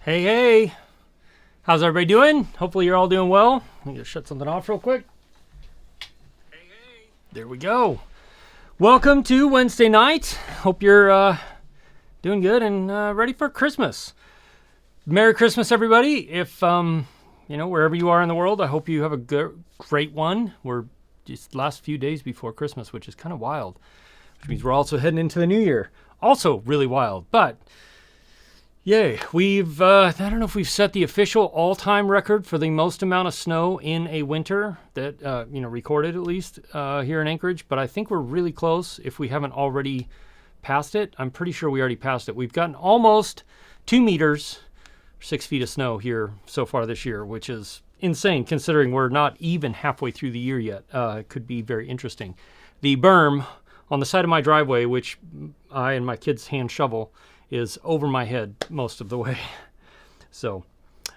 Hey, hey. How's everybody doing? Hopefully you're all doing well. Let me just shut something off real quick. Hey, hey. There we go. Welcome to Wednesday night. Hope you're doing good and ready for Christmas. Merry Christmas, everybody. If, wherever you are in the world, I hope you have a great one. We're just last few days before Christmas, which is kind of wild. Which means we're also heading into the new year. Also really wild, but... yay, we've, I don't know if we've set the official all-time record for the most amount of snow in a winter that, recorded at least here in Anchorage, but I think we're really close if we haven't already passed it. I'm pretty sure we already passed it. We've gotten almost 2 meters, 6 feet of snow here so far this year, which is insane considering we're not even halfway through the year yet. It could be very interesting. The berm on the side of my driveway, which I and my kids hand shovel, is over my head most of the way. So,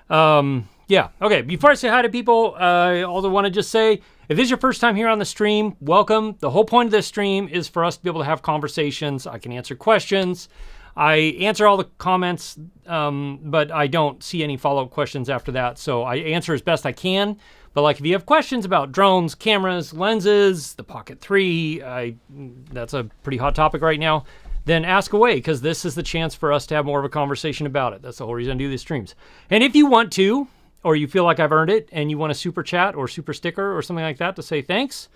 yeah. Okay, before I say hi to people, I also want to just say, if this is your first time here on the stream, welcome. The whole point of this stream is for us to be able to have conversations. I can answer questions. I answer all the comments, but I don't see any follow-up questions after that. So I answer as best I can. But like if you have questions about drones, cameras, lenses, the Pocket 3, that's a pretty hot topic right now, then ask away, because this is the chance for us to have more of a conversation about it. That's the whole reason I do these streams. And if you want to, or you feel like I've earned it, and you want a super chat or super sticker or something like that to say thanks,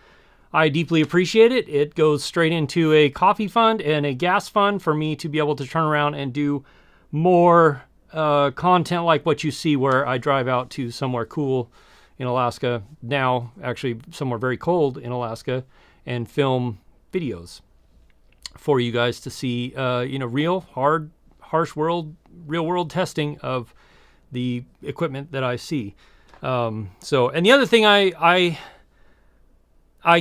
I deeply appreciate it. It goes straight into a coffee fund and a gas fund for me to be able to turn around and do more content like what you see, where I drive out to somewhere cool in Alaska, now actually somewhere very cold in Alaska, and film videos for you guys to see, real, harsh real world testing of the equipment that I see. And the other thing I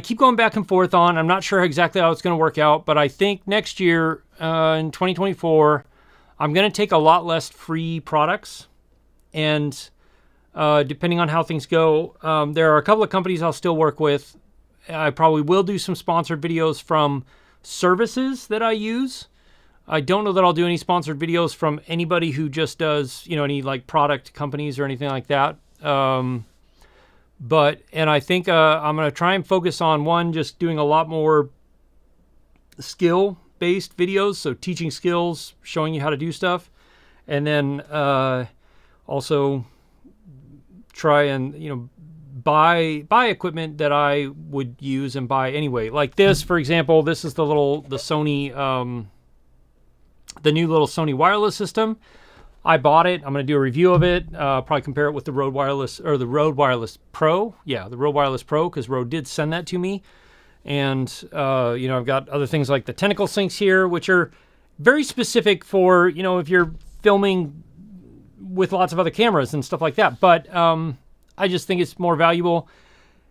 keep going back and forth on, I'm not sure exactly how it's going to work out, but I think next year, in 2024, I'm going to take a lot less free products. And depending on how things go, there are a couple of companies I'll still work with. I probably will do some sponsored videos from services that I use. I don't know that I'll do any sponsored videos from anybody who just does, any like product companies or anything like that. And I think I'm going to try and focus on just doing a lot more skill-based videos. So teaching skills, showing you how to do stuff. And then also try and, buy equipment that I would use and buy anyway. Like this, for example, this is the Sony, the new little Sony wireless system. I bought it. I'm going to do a review of it. Probably compare it with the Rode Wireless, or the Rode Wireless Pro. Yeah, the Rode Wireless Pro, because Rode did send that to me. And, I've got other things like the tentacle syncs here, which are very specific for, if you're filming with lots of other cameras and stuff like that. But, I just think it's more valuable.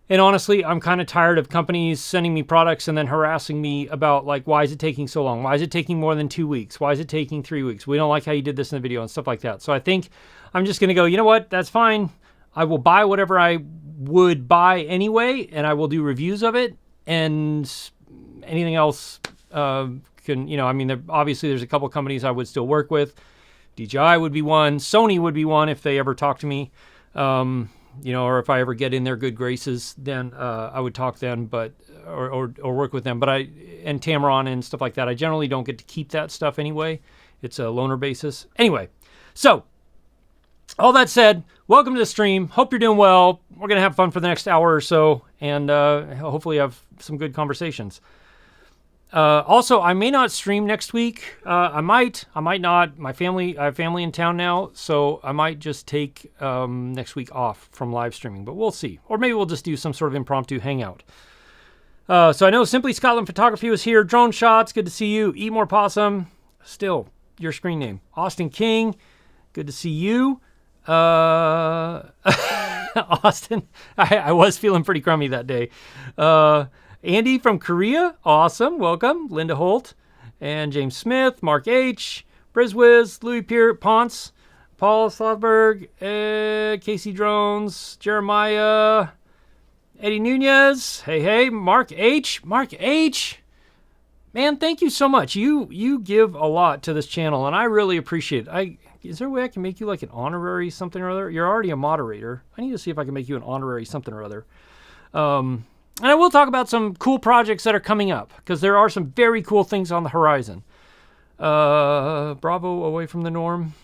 And honestly, I'm kind of tired of companies sending me products and then harassing me about, like, why is it taking so long? Why is it taking more than 2 weeks? Why is it taking 3 weeks? We don't like how you did this in the video and stuff like that. So I think I'm just going to go, you know what? That's fine. I will buy whatever I would buy anyway, and I will do reviews of it. And anything else obviously there's a couple of companies I would still work with. DJI would be one. Sony would be one if they ever talk to me. Or if I ever get in their good graces, then I would talk then, or work with them. And Tamron and stuff like that, I generally don't get to keep that stuff anyway. It's a loaner basis. Anyway, so all that said, welcome to the stream. Hope you're doing well. We're going to have fun for the next hour or so, and hopefully have some good conversations. Also, I may not stream next week. I might not. I have family in town now, so I might just take next week off from live streaming, but we'll see. Or maybe we'll just do some sort of impromptu hangout. So I know Simply Scotland Photography was here. Drone Shots, good to see you. Eat More Possum, still your screen name. Austin King, good to see you. Austin, I was feeling pretty crummy that day. Andy from Korea, awesome, welcome. Linda Holt, and James Smith, Mark H, Brizwiz, Louis Pierre Ponce, Paul Slothberg, Casey Drones, Jeremiah, Eddie Nunez, hey, Mark H, man, thank you so much. You give a lot to this channel, and I really appreciate it. Is there a way I can make you like an honorary something or other? You're already a moderator. I need to see if I can make you an honorary something or other. And I will talk about some cool projects that are coming up, because there are some very cool things on the horizon. Bravo, away from the norm.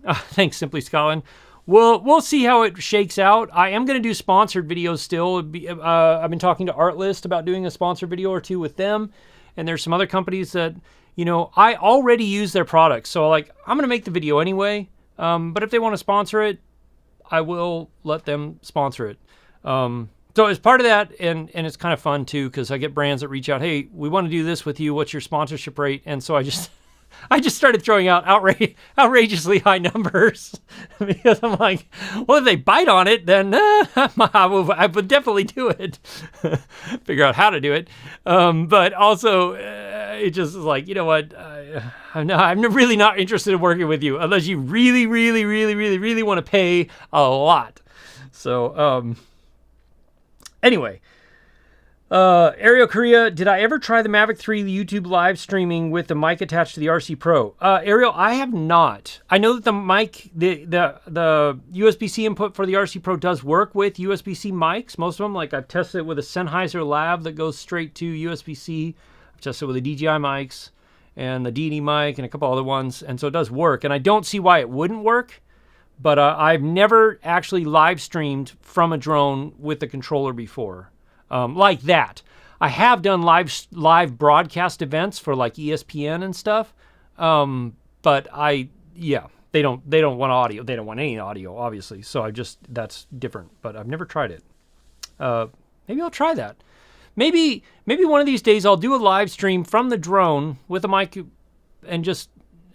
Thanks, Simply Scotland. We'll see how it shakes out. I am going to do sponsored videos still. I've been talking to Artlist about doing a sponsored video or two with them. And there's some other companies that, you know, I already use their products. So, like, I'm going to make the video anyway. But if they want to sponsor it, I will let them sponsor it. So as part of that, and it's kind of fun too, because I get brands that reach out, hey, we want to do this with you. What's your sponsorship rate? And so I just started throwing out outrageously high numbers because I'm like, well, if they bite on it, then I would definitely do it. Figure out how to do it. But also, it just is like, you know what? I'm really not interested in working with you unless you really, really, really, really, really want to pay a lot. So, anyway. Ariel Korea, did I ever try the Mavic 3 YouTube live streaming with the mic attached to the RC Pro? Ariel, I have not. I know that the mic, the USB-C input for the RC Pro does work with USB-C mics. Most of them, like I've tested it with a Sennheiser Lav that goes straight to USB-C. I've tested it with the DJI mics and the DD mic and a couple other ones. And so it does work. And I don't see why it wouldn't work. But I've never actually live streamed from a drone with the controller before. Like that. I have done live broadcast events for like ESPN and stuff. But they don't want audio. They don't want any audio, obviously. So that's different, but I've never tried it. Maybe I'll try that. Maybe one of these days I'll do a live stream from the drone with a mic and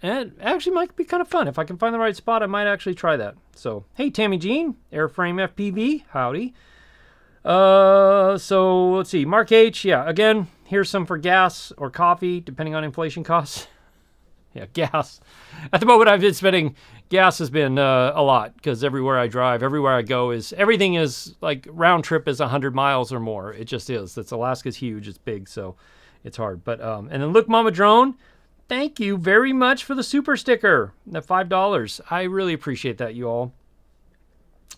it actually might be kind of fun. If I can find the right spot, I might actually try that. So, hey, Tammy Jean, Airframe FPV, howdy. So let's see, Mark H. Yeah, again, here's some for gas or coffee, depending on inflation costs. Yeah, gas. At the moment, I've been spending, gas has been a lot, because everywhere I drive, everywhere I go everything is like round trip is 100 miles or more. It just is. Alaska's huge. It's big, so it's hard. But, and then look, Mama Drone, thank you very much for the super sticker, the $5. I really appreciate that, you all.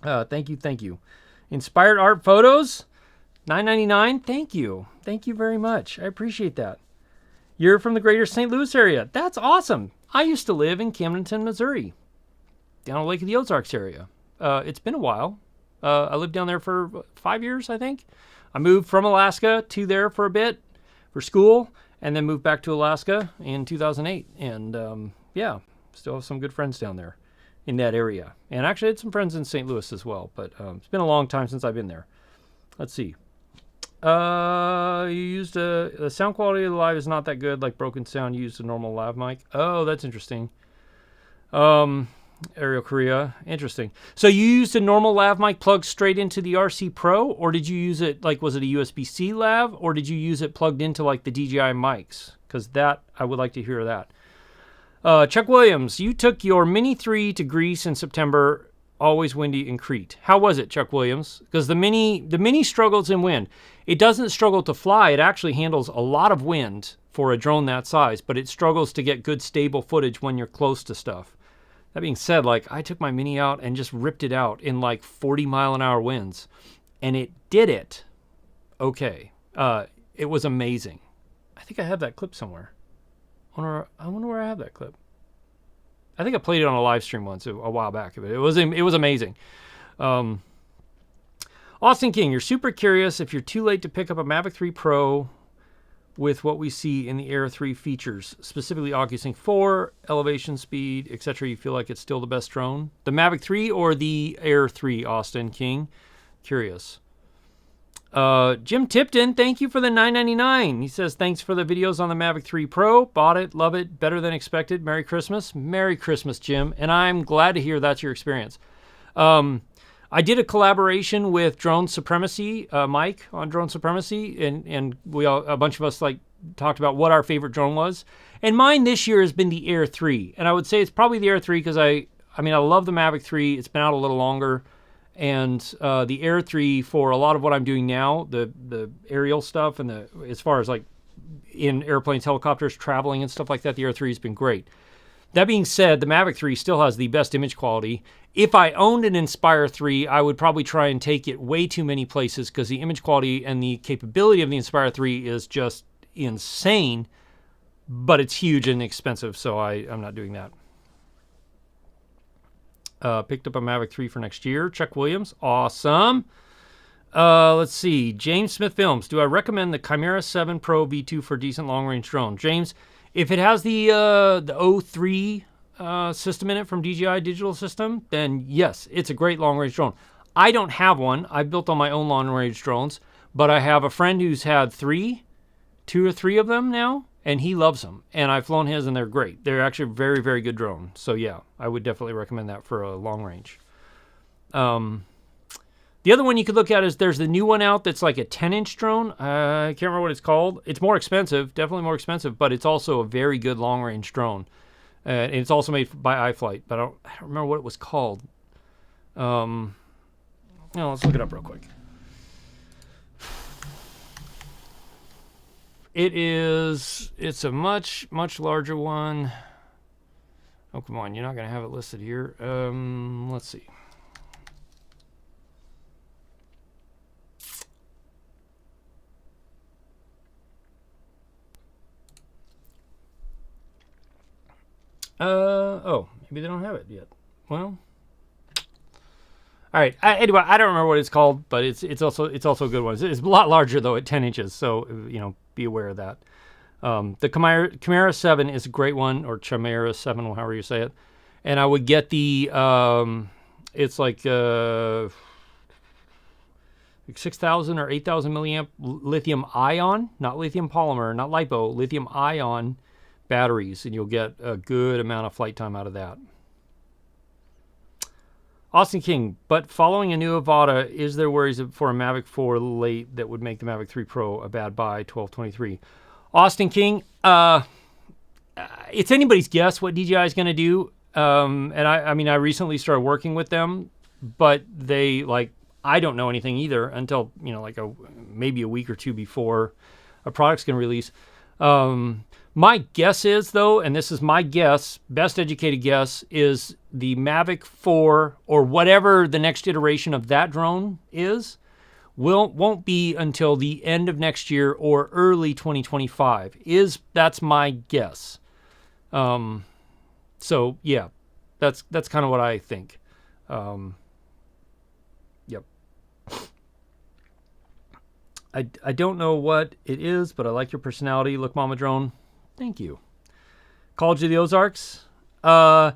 Thank you. Inspired Art Photos, $9.99. Thank you. Thank you very much. I appreciate that. You're from the greater St. Louis area. That's awesome. I used to live in Camdenton, Missouri, down Lake of the Ozarks area. It's been a while. I lived down there for 5 years, I think. I moved from Alaska to there for a bit for school, and then moved back to Alaska in 2008. And yeah, still have some good friends down there in that area. And actually I had some friends in St. Louis as well, but it's been a long time since I've been there. Let's see. You used the sound quality of the live is not that good, like broken sound. You used a normal lav mic. Oh, that's interesting. Ariel Korea, interesting. So you used a normal lav mic plugged straight into the RC Pro, or did you use it, like, was it a USB-C lav, or did you use it plugged into like the DJI mics? Because that, I would like to hear that. Chuck Williams, you took your Mini 3 to Greece in September, always windy in Crete. How was it, Chuck Williams? Because the Mini struggles in wind. It doesn't struggle to fly. It actually handles a lot of wind for a drone that size, but it struggles to get good stable footage when you're close to stuff. That being said, like, I took my Mini out and just ripped it out in like 40-mile-an-hour winds, and it did it okay. It was amazing. I think I have that clip somewhere. I wonder where I have that clip. I think I played it on a live stream once a while back. It was amazing. Austin King, you're super curious if you're too late to pick up a Mavic 3 Pro with what we see in the Air 3 features, specifically OcuSync 4, elevation speed, etc. You feel like it's still the best drone? The Mavic 3 or the Air 3, Austin King? Curious. Jim Tipton, thank you for the $9.99. He says, thanks for the videos on the Mavic 3 Pro. Bought it, love it, better than expected. Merry Christmas. Merry Christmas, Jim. And I'm glad to hear that's your experience. I did a collaboration with Drone Supremacy, Mike on Drone Supremacy, and a bunch of us like talked about what our favorite drone was. And mine this year has been the Air 3. And I would say it's probably the Air 3 because I love the Mavic 3. It's been out a little longer. And the Air 3 for a lot of what I'm doing now, the aerial stuff and as far as like in airplanes, helicopters, traveling and stuff like that. The Air 3 has been great. That being said, the Mavic 3 still has the best image quality. If I owned an Inspire 3, I would probably try and take it way too many places because the image quality and the capability of the Inspire 3 is just insane, but it's huge and expensive, so I'm not doing that. Picked up a Mavic 3 for next year. Chuck Williams, awesome. Let's see. James Smith Films. Do I recommend the Chimera 7 Pro V2 for a decent long-range drone? James, if it has the O3 system in it from DJI Digital System, then yes, it's a great long-range drone. I don't have one. I've built on my own long-range drones, but I have a friend who's had two or three of them now, and he loves them. And I've flown his, and they're great. They're actually a very, very good drone. So yeah, I would definitely recommend that for a long range. The other one you could look at is there's the new one out that's like a 10-inch drone. I can't remember what it's called. It's more expensive, definitely more expensive, but it's also a very good long-range drone. And it's also made by iFlight, but I don't remember what it was called. No, let's look it up real quick. It's a much larger one. Oh, come on, you're not going to have it listed here. Let's see. Oh, maybe they don't have it yet. Well, all right. Anyway, I don't remember what it's called, but it's also a good one. It's a lot larger though at 10 inches, so be aware of that. The Chimera 7 is a great one, or Chimera 7, however you say it. And I would get the it's like 6,000 or 8,000 milliamp lithium ion, not lithium polymer, not lipo, lithium ion batteries, and you'll get a good amount of flight time out of that. Austin King, but following a new Avata, is there worries for a Mavic 4 late that would make the Mavic 3 Pro a bad buy, 1223? Austin King, it's anybody's guess what DJI is going to do. And I mean, I recently started working with them, but I don't know anything either until, maybe a week or two before a product's going to release. My guess is, though, and this is my guess, best educated guess, is the Mavic 4 or whatever the next iteration of that drone is, won't be until the end of next year or early 2025. That's my guess. So yeah, that's kind of what I think. Yep. I don't know what it is, but I like your personality. Look, Mama Drone. Thank you. College of the Ozarks? No,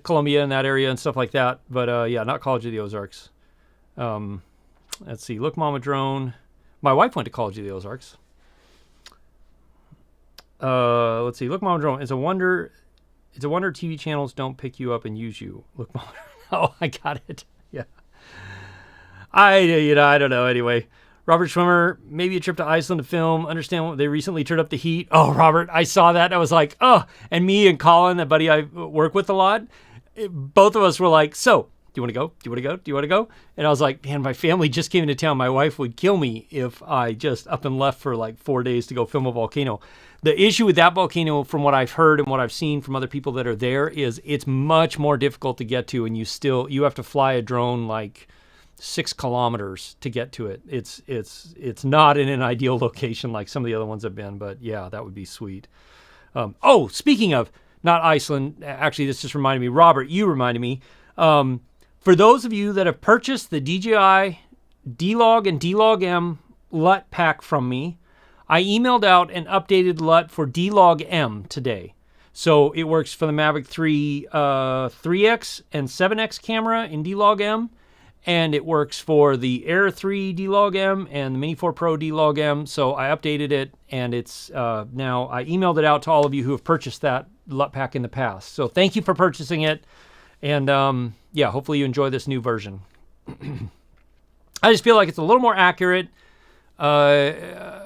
Columbia in that area and stuff like that. But yeah, not College of the Ozarks. Let's see. Look, Mama Drone. My wife went to College of the Ozarks. Let's see. Look, Mama Drone. It's a wonder TV channels don't pick you up and use you. Look, Mama Drone. Oh, I got it. Yeah. I don't know. Anyway. Robert Schwimmer, maybe a trip to Iceland to film. Understand what they recently turned up the heat. Oh, Robert, I saw that. I was like, oh. And me and Colin, that buddy I work with a lot, both of us were like, so, do you want to go? Do you want to go? Do you want to go? And I was like, man, my family just came into town. My wife would kill me if I just up and left for like 4 days to go film a volcano. The issue with that volcano, from what I've heard and what I've seen from other people that are there, is it's much more difficult to get to, and you have to fly a drone like 6 kilometers to get to it. It's not in an ideal location like some of the other ones have been, but yeah, that would be sweet. Oh, speaking of not Iceland, actually this just reminded me, Robert, you reminded me. For those of you that have purchased the DJI D-Log and D-Log M LUT pack from me, I emailed out an updated LUT for D-Log M today. So it works for the Mavic 3 3X and 7X camera in D-Log M. And it works for the Air 3 D-Log M and the Mini 4 Pro D-Log M. So I updated it, and it's now, I emailed it out to all of you who have purchased that LUT pack in the past. So thank you for purchasing it. And yeah, hopefully you enjoy this new version. I just feel like it's a little more accurate color-wise.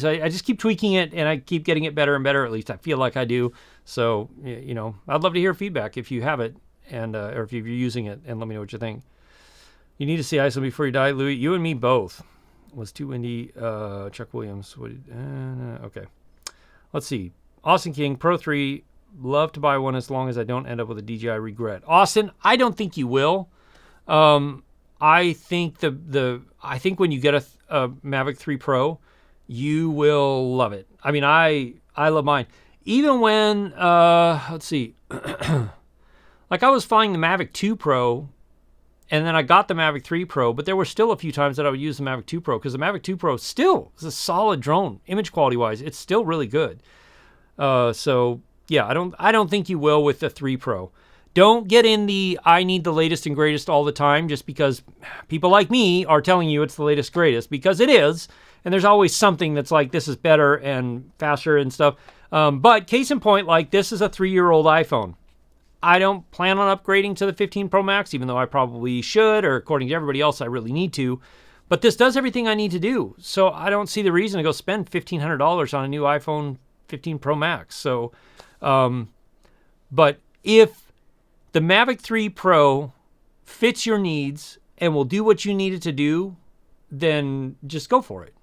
I just keep tweaking it, and I keep getting it better and better. At least I feel like I do. So, I'd love to hear feedback if you have it, and or if you're using it, and let me know what you think. You need to see Iceland before you die, Louis. You and me both. Was too windy. Chuck Williams. Okay. Let's see. Austin King, Pro 3. Love to buy one as long as I don't end up with a DJI regret. Austin, I don't think you will. I think I think when you get a Mavic 3 Pro, you will love it. I mean, I love mine. Even when, let's see, like I was flying the Mavic 2 Pro, and then I got the Mavic 3 Pro, but there were still a few times that I would use the Mavic 2 Pro because the Mavic 2 Pro still is a solid drone, image quality wise. It's still really good. So yeah, I don't think you will with the 3 Pro. Don't get in the I need the latest and greatest all the time just because people like me are telling you it's the latest greatest, because it is. And there's always something that's like, this is better and faster and stuff. But case in point, like this is a 3-year-old iPhone. I don't plan on upgrading to the 15 Pro Max, even though I probably should, or according to everybody else, I really need to. But this does everything I need to do. So I don't see the reason to go spend $1,500 on a new iPhone 15 Pro Max. So, but if the Mavic 3 Pro fits your needs and will do what you need it to do, then just go for it.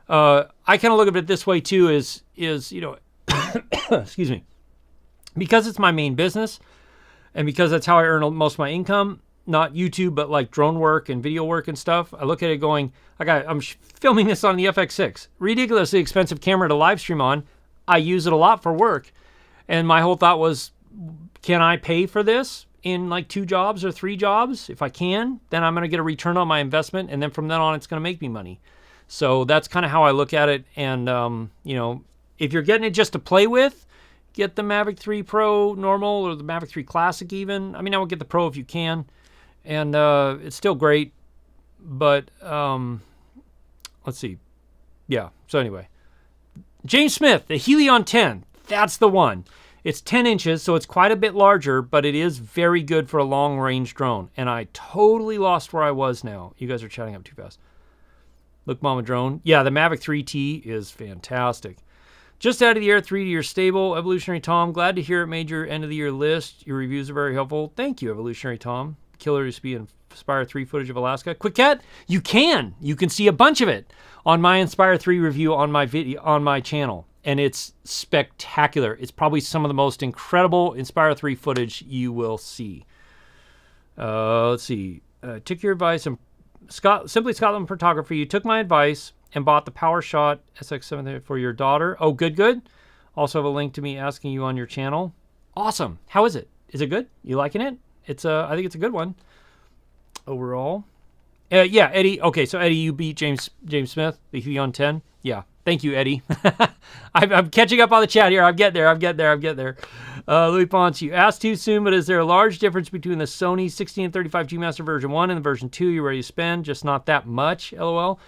I kind of look at it this way too, is you know, excuse me, because it's my main business and because that's how I earn most of my income, not YouTube, but like drone work and video work and stuff. I look at it going, I'm filming this on the FX6, ridiculously expensive camera to live stream on. I use it a lot for work. And my whole thought was, can I pay for this in like 2 jobs or 3 jobs? If I can, then I'm going to get a return on my investment. And then from then on, it's going to make me money. So that's kind of how I look at it. And, you know, if you're getting it just to play with, get the Mavic 3 Pro normal or the Mavic 3 Classic even. I mean, I would get the Pro if you can. And it's still great. But let's see. Yeah, so anyway. James Smith, the Helion 10. That's the one. It's 10 inches, so it's quite a bit larger, but it is very good for a long-range drone. And I totally lost where I was now. You guys are chatting up too fast. Look, Mama Drone. Yeah, the Mavic 3T is fantastic. Just out of the air, 3D or stable. Evolutionary Tom, glad to hear it made your end-of-the-year list. Your reviews are very helpful. Thank you, Evolutionary Tom. Killer to be Inspire 3 footage of Alaska. Quick Cat, you can see a bunch of it on my Inspire 3 review on my video on my channel. And it's spectacular. It's probably some of the most incredible Inspire 3 footage you will see. Let's see. Took your advice and Simply Scotland Photography. You took my advice and bought the PowerShot SX7 for your daughter. Oh, good. Also have a link to me asking you on your channel. Awesome. How is it? Is it good? You liking it? It's I think it's a good one. Overall. Yeah, Eddie. Okay, so Eddie, you beat James Smith, the Helion 10. Yeah. Thank you, Eddie. I'm catching up on the chat here. I'm getting there. Louis Ponce, you asked too soon, but is there a large difference between the Sony 16 and 35 G Master version 1 and the version 2 you're ready to spend? Just not that much, LOL.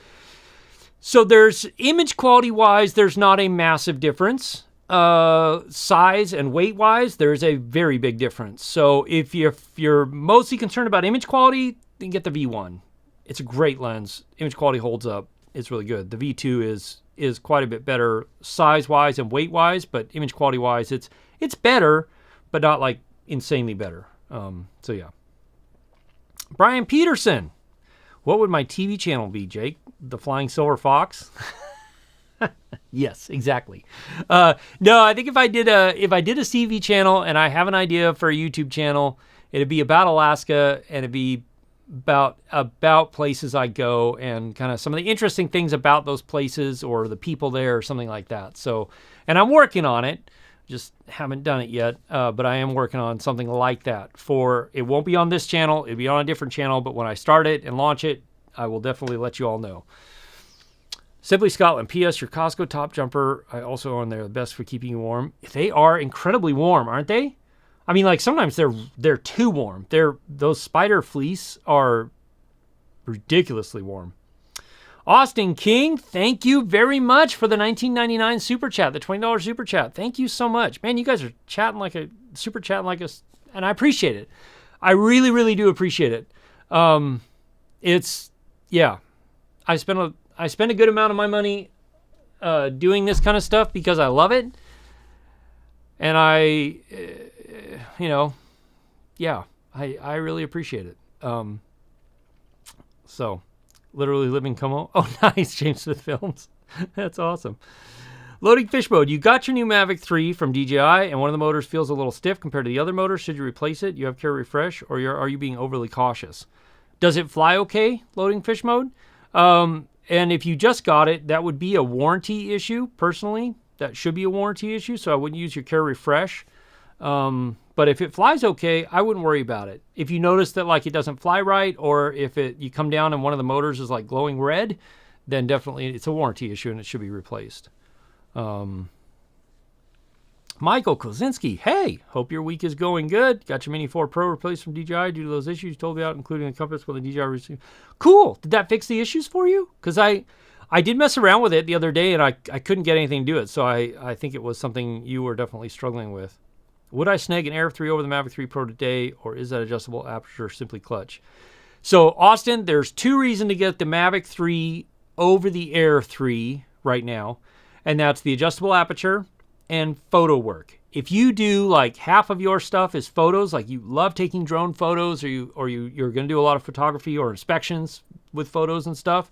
So there's image quality wise, there's not a massive difference. Size and weight wise, there's a very big difference. So if you're mostly concerned about image quality, then get the V1. It's a great lens. Image quality holds up. It's really good. The V2 is quite a bit better size-wise and weight-wise, but image quality-wise, it's better, but not like insanely better. So yeah. Brian Peterson, what would my TV channel be, Jake? The Flying Silver Fox? Yes, exactly. No, I think if I did a CV channel and I have an idea for a YouTube channel, it'd be about Alaska and it'd be about places I go and kind of some of the interesting things about those places or the people there or something like that. So, and I'm working on it, just haven't done it yet, but I am working on something like that. It won't be on this channel, it'll be on a different channel, but when I start it and launch it, I will definitely let you all know. Simply Scotland, P.S. Your Costco top jumper, I also own there, the best for keeping you warm. They are incredibly warm, aren't they? I mean, like sometimes they're too warm. Those spider fleece are ridiculously warm. Austin King, thank you very much for the $19.99 super chat, the $20 super chat. Thank you so much, man. You guys are super chatting like a, and I appreciate it. I really, really do appreciate it. Yeah, I spend a good amount of my money doing this kind of stuff because I love it, and I really appreciate it. So Literally living Como. Oh, nice. James Smith Films. That's awesome. Loading fish mode. You got your new Mavic 3 from DJI, and one of the motors feels a little stiff compared to the other motors. Should you replace it? You have care refresh, or are you being overly cautious? Does it fly okay, loading fish mode? And if you just got it, that would be a warranty issue, personally. That should be a warranty issue, so I wouldn't use your care refresh. But if it flies okay, I wouldn't worry about it. If you notice that like it doesn't fly right, or if you come down and one of the motors is like glowing red, then definitely it's a warranty issue and it should be replaced. Michael Kozinski, hey, hope your week is going good. Got your Mini 4 Pro replaced from DJI due to those issues you told me about, including the compass when the DJI received. Cool. Did that fix the issues for you? Because I did mess around with it the other day and I couldn't get anything to do it. So I think it was something you were definitely struggling with. Would I snag an Air 3 over the Mavic 3 Pro today, or is that adjustable aperture simply clutch? So, Austin, there's two reasons to get the Mavic 3 over the Air 3 right now, and that's the adjustable aperture and photo work. If you do like half of your stuff is photos, like you love taking drone photos, or you're going to do a lot of photography or inspections with photos and stuff,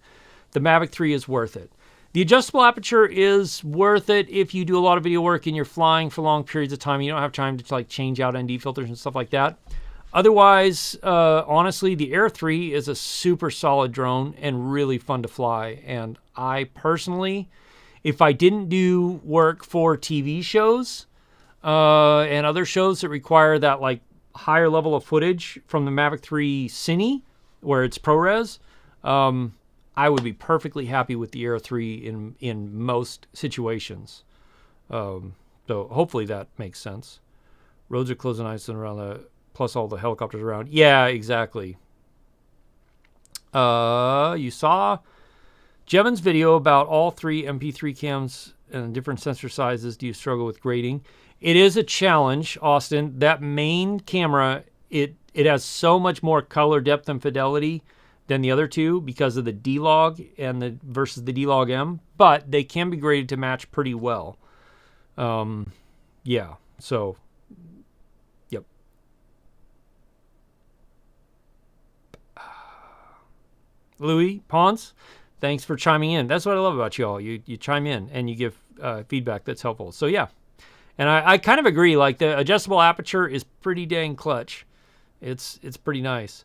the Mavic 3 is worth it. The adjustable aperture is worth it if you do a lot of video work and you're flying for long periods of time. You don't have time to like change out ND filters and stuff like that. Otherwise, honestly, the Air 3 is a super solid drone and really fun to fly. And I personally, if I didn't do work for TV shows and other shows that require that like higher level of footage from the Mavic 3 Cine, where it's ProRes, I would be perfectly happy with the Air 3 in most situations. So hopefully that makes sense. Roads are closing nice and around the, plus all the helicopters around. Yeah, exactly. You saw Jevin's video about all three MP3 cams and different sensor sizes. Do you struggle with grading? It is a challenge, Austin. That main camera, it has so much more color depth and fidelity than the other two because of the D-Log and versus the D-Log M, but they can be graded to match pretty well. Yeah, so, yep. Louis Ponce, thanks for chiming in. That's what I love about you all. You chime in and you give feedback that's helpful. So yeah, and I kind of agree. Like the adjustable aperture is pretty dang clutch. It's pretty nice.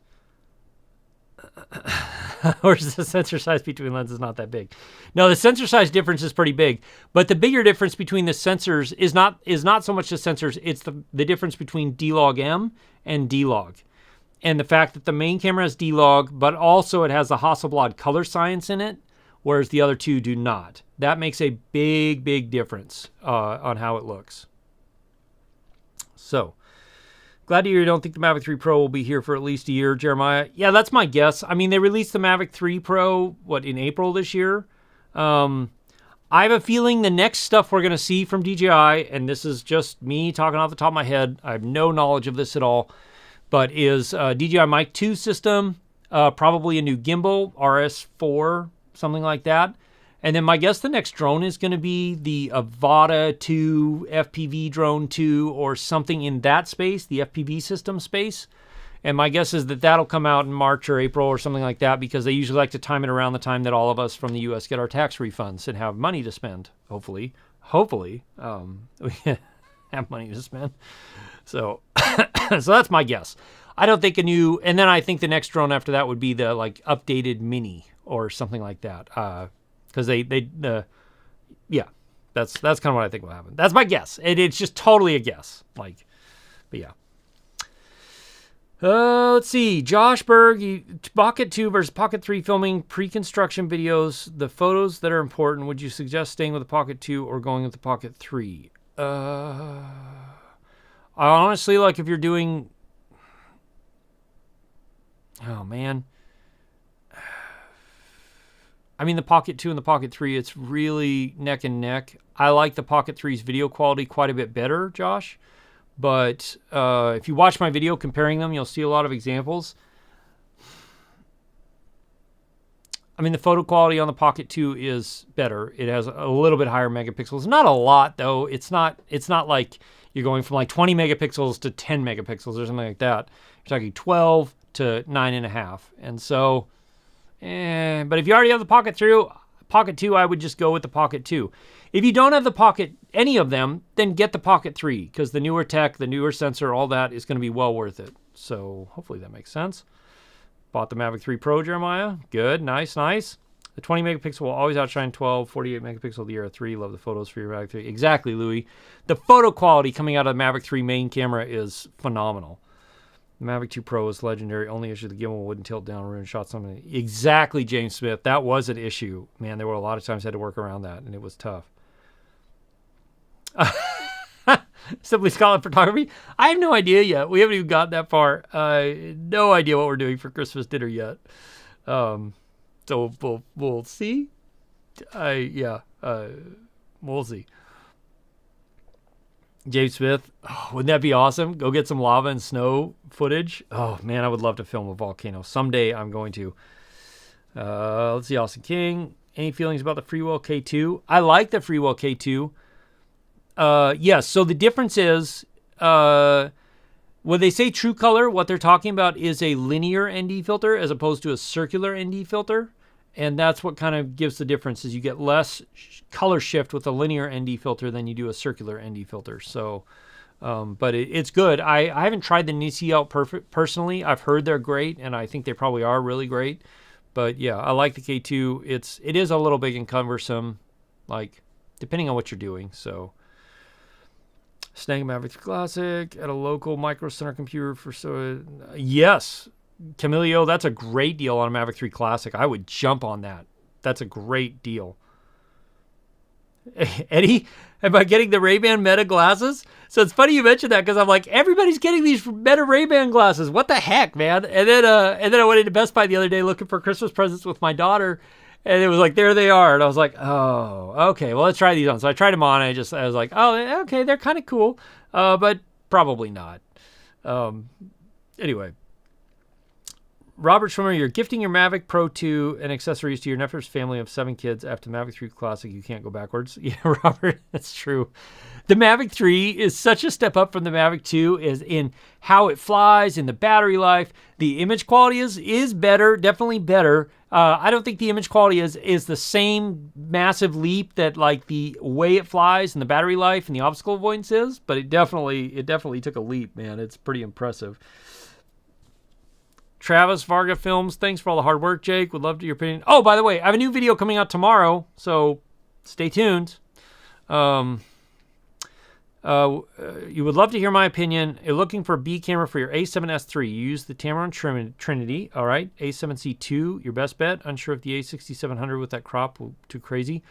Or is the sensor size between lenses not that big? No, the sensor size difference is pretty big. But the bigger difference between the sensors is not so much the sensors, it's the difference between D-Log M and D-Log. And the fact that the main camera has D-Log, but also it has the Hasselblad color science in it, whereas the other two do not. That makes a big, big difference on how it looks. So, glad to hear you don't think the Mavic 3 Pro will be here for at least a year, Jeremiah. Yeah, that's my guess. I mean, they released the Mavic 3 Pro, in April this year? I have a feeling the next stuff we're going to see from DJI, and this is just me talking off the top of my head, I have no knowledge of this at all, but is DJI Mic 2 system, probably a new gimbal, RS4, something like that. And then my guess the next drone is going to be the Avata 2, FPV drone 2, or something in that space, the FPV system space. And my guess is that that'll come out in March or April or something like that, because they usually like to time it around the time that all of us from the U.S. get our tax refunds and have money to spend, hopefully. We have money to spend. So, so that's my guess. I don't think and then I think the next drone after that would be the like updated Mini or something like that. Because yeah, that's kind of what I think will happen. That's my guess. It's just totally a guess. But yeah. Let's see. Josh Berg, Pocket 2 versus Pocket 3 filming pre-construction videos. The photos that are important. Would you suggest staying with the Pocket 2 or going with the Pocket 3? I honestly, like if you're doing... Oh, man. I mean, the Pocket 2 and the Pocket 3, it's really neck and neck. I like the Pocket 3's video quality quite a bit better, Josh. But if you watch my video comparing them, you'll see a lot of examples. I mean, the photo quality on the Pocket 2 is better. It has a little bit higher megapixels. Not a lot, though. It's not like you're going from like 20 megapixels to 10 megapixels or something like that. You're talking 12 to 9.5. And so... But if you already have the Pocket 2, I would just go with the Pocket 2. If you don't have the Pocket, any of them, then get the Pocket 3, because the newer tech, the newer sensor, all that is going to be well worth it. So hopefully that makes sense. Bought the Mavic 3 Pro, Jeremiah. Good, nice, nice. The 20 megapixel will always outshine 12, 48 megapixel the Air 3. Love the photos for your Mavic 3. Exactly, Louis. The photo quality coming out of the Mavic 3 main camera is phenomenal. The Mavic 2 Pro is legendary. Only issue, the gimbal wouldn't tilt down, ruin shots. Something. Exactly, James Smith. That was an issue. Man, there were a lot of times I had to work around that, and it was tough. Simply Scotland Photography. I have no idea yet. We haven't even gotten that far. No idea what we're doing for Christmas dinner yet. So we'll see. We'll see. James Smith, wouldn't that be awesome? Go get some lava and snow footage. Oh man, I would love to film a volcano. Someday I'm going to. Let's see, Austin King. Any feelings about the Freewell K2? I like the Freewell K2. Yes, so the difference is, when they say true color, what they're talking about is a linear ND filter as opposed to a circular ND filter. And that's what kind of gives the difference, is you get less color shift with a linear ND filter than you do a circular ND filter. So, but it's good. I haven't tried the Nisi out personally. I've heard they're great, and I think they probably are really great. But yeah, I like the K2. It is a little big and cumbersome, like depending on what you're doing. So, Snag Mavic Classic at a local Micro Center computer for yes. Camilio, that's a great deal on a Mavic 3 Classic. I would jump on that. That's a great deal. Eddie, am I getting the Ray-Ban Meta glasses? So it's funny you mentioned that, because I'm like, everybody's getting these Meta Ray-Ban glasses. What the heck, man? And then I went into Best Buy the other day looking for Christmas presents with my daughter, and it was like, there they are. And I was like, oh, okay, well, let's try these on. So I tried them on, and I was like, oh, okay, they're kind of cool, but probably not. Anyway. Robert Schwimmer, you're gifting your Mavic Pro 2 and accessories to your nephew's family of 7 kids. After Mavic 3 Classic, you can't go backwards. Yeah, Robert, that's true. The Mavic 3 is such a step up from the Mavic 2 is in how it flies, in the battery life. The image quality is better, definitely better. I don't think the image quality is the same massive leap that like the way it flies and the battery life and the obstacle avoidance is, but it definitely took a leap, man. It's pretty impressive. Travis Varga Films, thanks for all the hard work, Jake. Would love to hear your opinion. Oh, by the way, I have a new video coming out tomorrow, so stay tuned. You would love to hear my opinion. You're looking for a B camera for your A7S3. You use the Tamron Trinity. All right, A7C2, your best bet. Unsure if the A6700 with that crop will too crazy.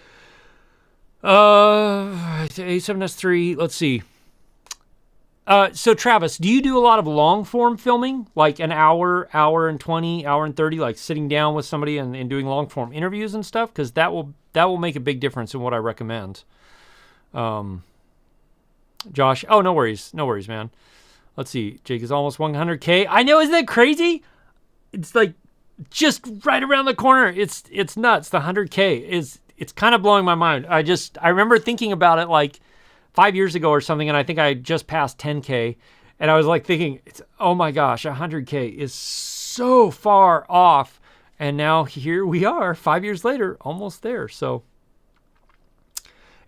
A7S3, let's see. So Travis, do you do a lot of long form filming, like an hour and 20, hour and 30, like sitting down with somebody and doing long form interviews and stuff? Because that will make a big difference in what I recommend. Josh, oh, no worries, man. Let's see, Jake is almost 100K. I know, isn't that crazy? It's like just right around the corner. It's nuts. The 100K it's kind of blowing my mind. I remember thinking about it like 5 years ago or something, and I think I just passed 10K, and I was like thinking, oh my gosh, 100K is so far off, and now here we are 5 years later, almost there. So,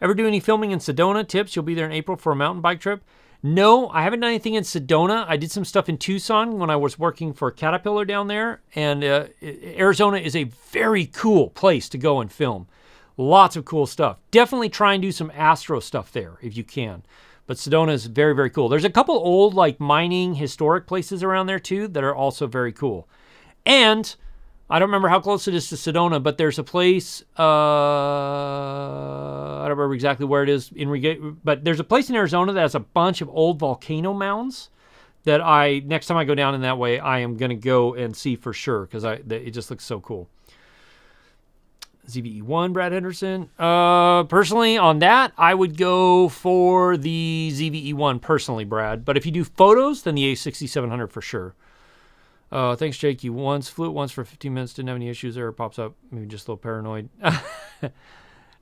ever do any filming in Sedona? Tips? You'll be there in April for a mountain bike trip. No, I haven't done anything in Sedona. I did some stuff in Tucson when I was working for Caterpillar down there, and Arizona is a very cool place to go and film. Lots of cool stuff. Definitely try and do some Astro stuff there if you can. But Sedona is very, very cool. There's a couple old like mining historic places around there too that are also very cool. And I don't remember how close it is to Sedona, but there's a place, I don't remember exactly where it is, but there's a place in Arizona that has a bunch of old volcano mounds that next time I go down in that way, I am going to go and see for sure, because it just looks so cool. ZVE1, Brad Henderson. Personally, on that, I would go for the ZVE1 personally, Brad. But if you do photos, then the A6700 for sure. Thanks, Jake. You flew it once for 15 minutes, didn't have any issues. Error pops up. Maybe just a little paranoid.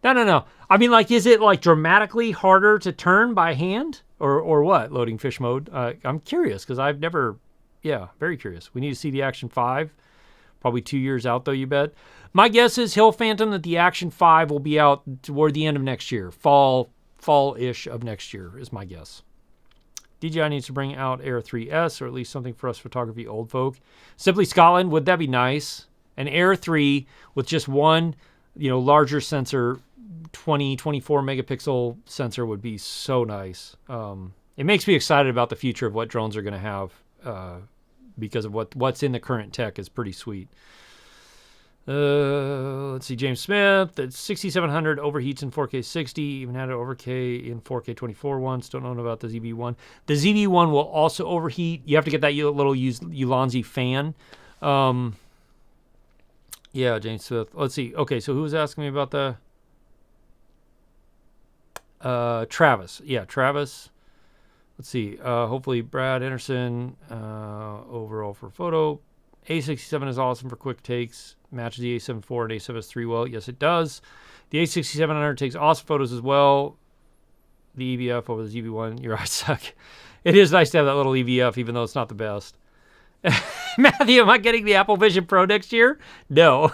No. I mean, like, is it like dramatically harder to turn by hand or what? Loading fish mode. I'm curious because I've never. Yeah, very curious. We need to see the Action 5. Probably 2 years out, though, you bet. My guess is he'll phantom that the Action 5 will be out toward the end of next year. Fall-ish of next year is my guess. DJI needs to bring out Air 3S, or at least something for us photography old folk. Simply Scotland, would that be nice? An Air 3 with just one, larger sensor, 24 megapixel sensor would be so nice. It makes me excited about the future of what drones are going to have because of what's in the current tech is pretty sweet. Let's see, James Smith, the 6700 overheats in 4K 60, even had an overK in 4K 24 once. Don't know about the ZV-1. The ZV-1 will also overheat. You have to get that little Ulanzi fan. Yeah, James Smith. Let's see. Okay, so who was asking me about the... Travis. Yeah, Travis. Let's see. Hopefully Brad Anderson, overall for photo. A67 is awesome for quick takes. Matches the A74 and A7S3 well. Yes, it does. The A6700 takes awesome photos as well. The EVF over the ZV-1. Your eyes suck. It is nice to have that little EVF, even though it's not the best. Matthew, am I getting the Apple Vision Pro next year? No.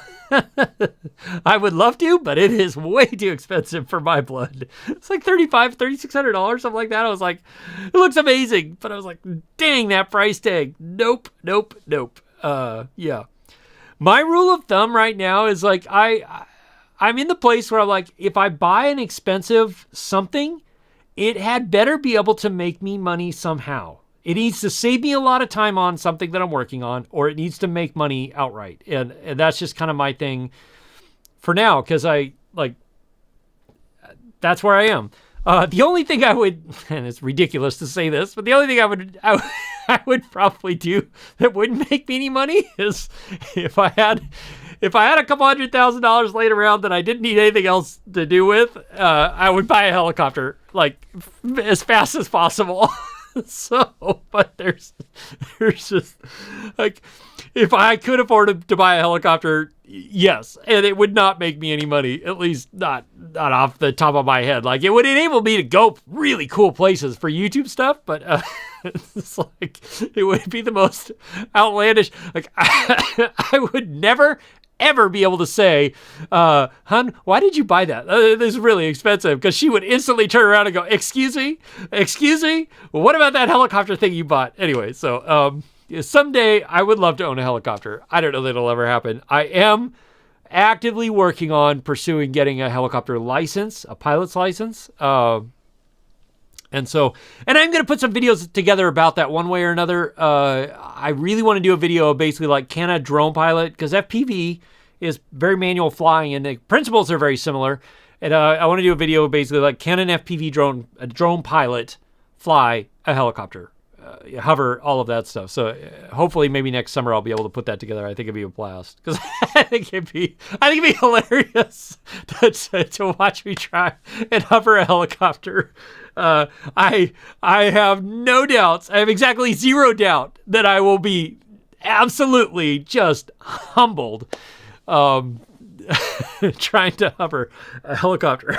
I would love to, but it is way too expensive for my blood. It's like $3,600, something like that. I was like, it looks amazing. But I was like, dang, that price tag. Nope. Yeah. My rule of thumb right now is like, I'm in the place where I'm like, if I buy an expensive something, it had better be able to make me money somehow. It needs to save me a lot of time on something that I'm working on, or it needs to make money outright. And that's just kind of my thing for now, because that's where I am. The only thing I would, and it's ridiculous to say this, but the only thing I would probably do that wouldn't make me any money is if I had a couple $100,000 laid around that I didn't need anything else to do with, I would buy a helicopter like as fast as possible. So, but there's just like, if I could afford to buy a helicopter, yes, and it would not make me any money, at least not off the top of my head. Like, it would enable me to go really cool places for YouTube stuff, but it's like, it would be the most outlandish. Like, I would never ever be able to say, hun, why did you buy that? This is really expensive, because she would instantly turn around and go, excuse me? Well, what about that helicopter thing you bought? Anyway, so someday I would love to own a helicopter. I don't know that it'll ever happen. I am actively working on pursuing getting a helicopter license, a pilot's license. And I'm going to put some videos together about that one way or another. I really want to do a video of basically like, can a drone pilot, because FPV is very manual flying and the principles are very similar. And I want to do a video basically like, can an FPV drone pilot fly a helicopter, hover, all of that stuff. So hopefully maybe next summer I'll be able to put that together. I think it'd be a blast, because I think it'd be hilarious to watch me try and hover a helicopter. I have no doubts. I have exactly zero doubt that I will be absolutely just humbled trying to hover a helicopter.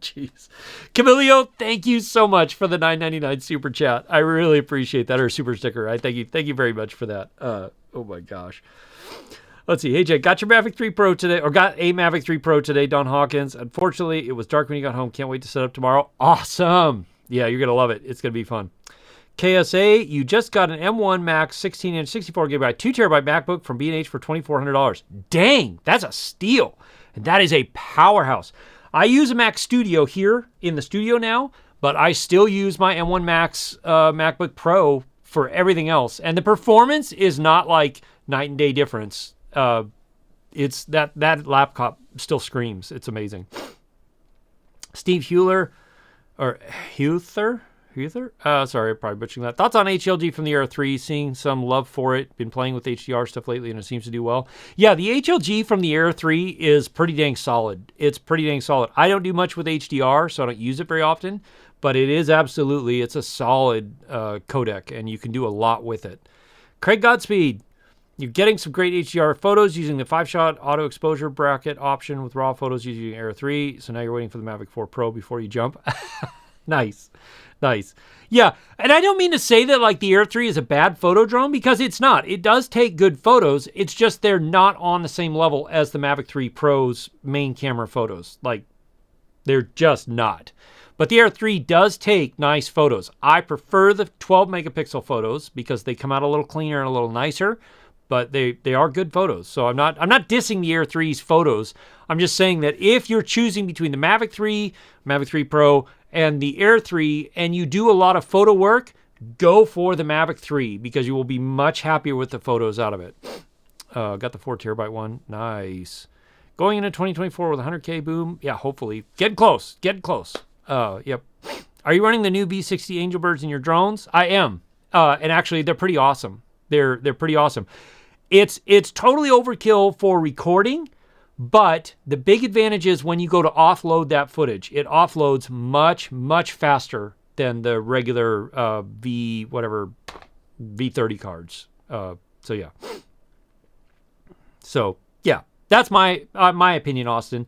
Jeez. Camilio, thank you so much for the $9.99 super chat. I really appreciate that, or super sticker. I thank you very much for that. Oh my gosh. Let's see. Hey, Jay, got your Mavic 3 Pro today, or got a Mavic 3 Pro today, Don Hawkins. Unfortunately, it was dark when you got home. Can't wait to set up tomorrow. Awesome. Yeah, you're going to love it. It's going to be fun. KSA, you just got an M1 Max 16-inch 64GB 2TB MacBook from B&H for $2,400. Dang, that's a steal. And that is a powerhouse. I use a Mac Studio here in the studio now, but I still use my M1 Max MacBook Pro for everything else. And the performance is not like night and day difference. It's that laptop still screams. It's amazing. Steve Hewler, or Huther? Sorry, probably butchering that. Thoughts on HLG from the Air 3? Seeing some love for it. Been playing with HDR stuff lately, and it seems to do well. Yeah, the HLG from the Air 3 is pretty dang solid. It's pretty dang solid. I don't do much with HDR, so I don't use it very often, but it is absolutely, it's a solid codec, and you can do a lot with it. Craig Godspeed. You're getting some great HDR photos using the 5-shot auto exposure bracket option with raw photos using Air 3. So now you're waiting for the Mavic 4 Pro before you jump. Nice. Nice. Yeah, and I don't mean to say that like the Air 3 is a bad photo drone, because it's not. It does take good photos. It's just they're not on the same level as the Mavic 3 Pro's main camera photos. Like, they're just not. But the Air 3 does take nice photos. I prefer the 12 megapixel photos because they come out a little cleaner and a little nicer, but they are good photos. So I'm not dissing the Air 3's photos. I'm just saying that if you're choosing between the Mavic 3, Mavic 3 Pro, and the Air 3, and you do a lot of photo work, go for the Mavic 3 because you will be much happier with the photos out of it. Got the 4 terabyte one. Nice. Going into 2024 with 100K boom. Yeah, hopefully. Getting close. Getting close. Yep. Are you running the new B60 Angelbirds in your drones? I am. And actually, they're pretty awesome. They're pretty awesome. It's totally overkill for recording, but the big advantage is when you go to offload that footage, it offloads much, much faster than the regular V30 cards. So yeah. So yeah, that's my opinion, Austin.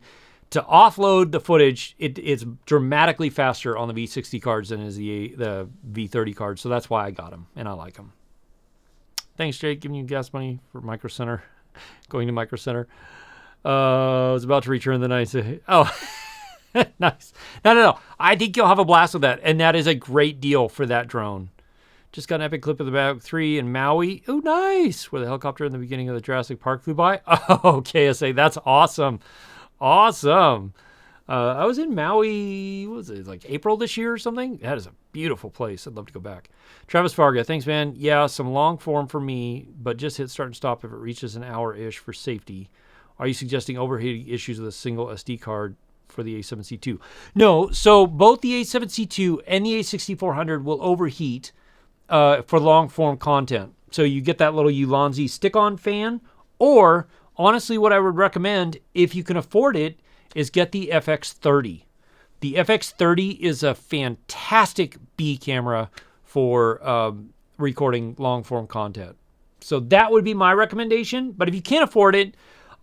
To offload the footage, it's dramatically faster on the V60 cards than is the V30 cards. So that's why I got them, and I like them. Thanks, Jake. Giving you gas money for Micro Center. Going to Micro Center. I was about to return the nice. Oh, nice. No. I think you'll have a blast with that, and that is a great deal for that drone. Just got an epic clip of the Mavic 3 in Maui. Oh, nice. Where the helicopter in the beginning of the Jurassic Park flew by. Oh, KSA. That's awesome. Awesome. I was in Maui, what was it, like April this year or something? That is a beautiful place. I'd love to go back. Travis Farga, thanks, man. Yeah, some long form for me, but just hit start and stop if it reaches an hour-ish for safety. Are you suggesting overheating issues with a single SD card for the A7C2? No, so both the A7C2 and the A6400 will overheat for long-form content. So you get that little Ulanzi stick-on fan, or honestly, what I would recommend, if you can afford it, is get the FX30. The FX30 is a fantastic B camera for recording long-form content. So that would be my recommendation. But if you can't afford it,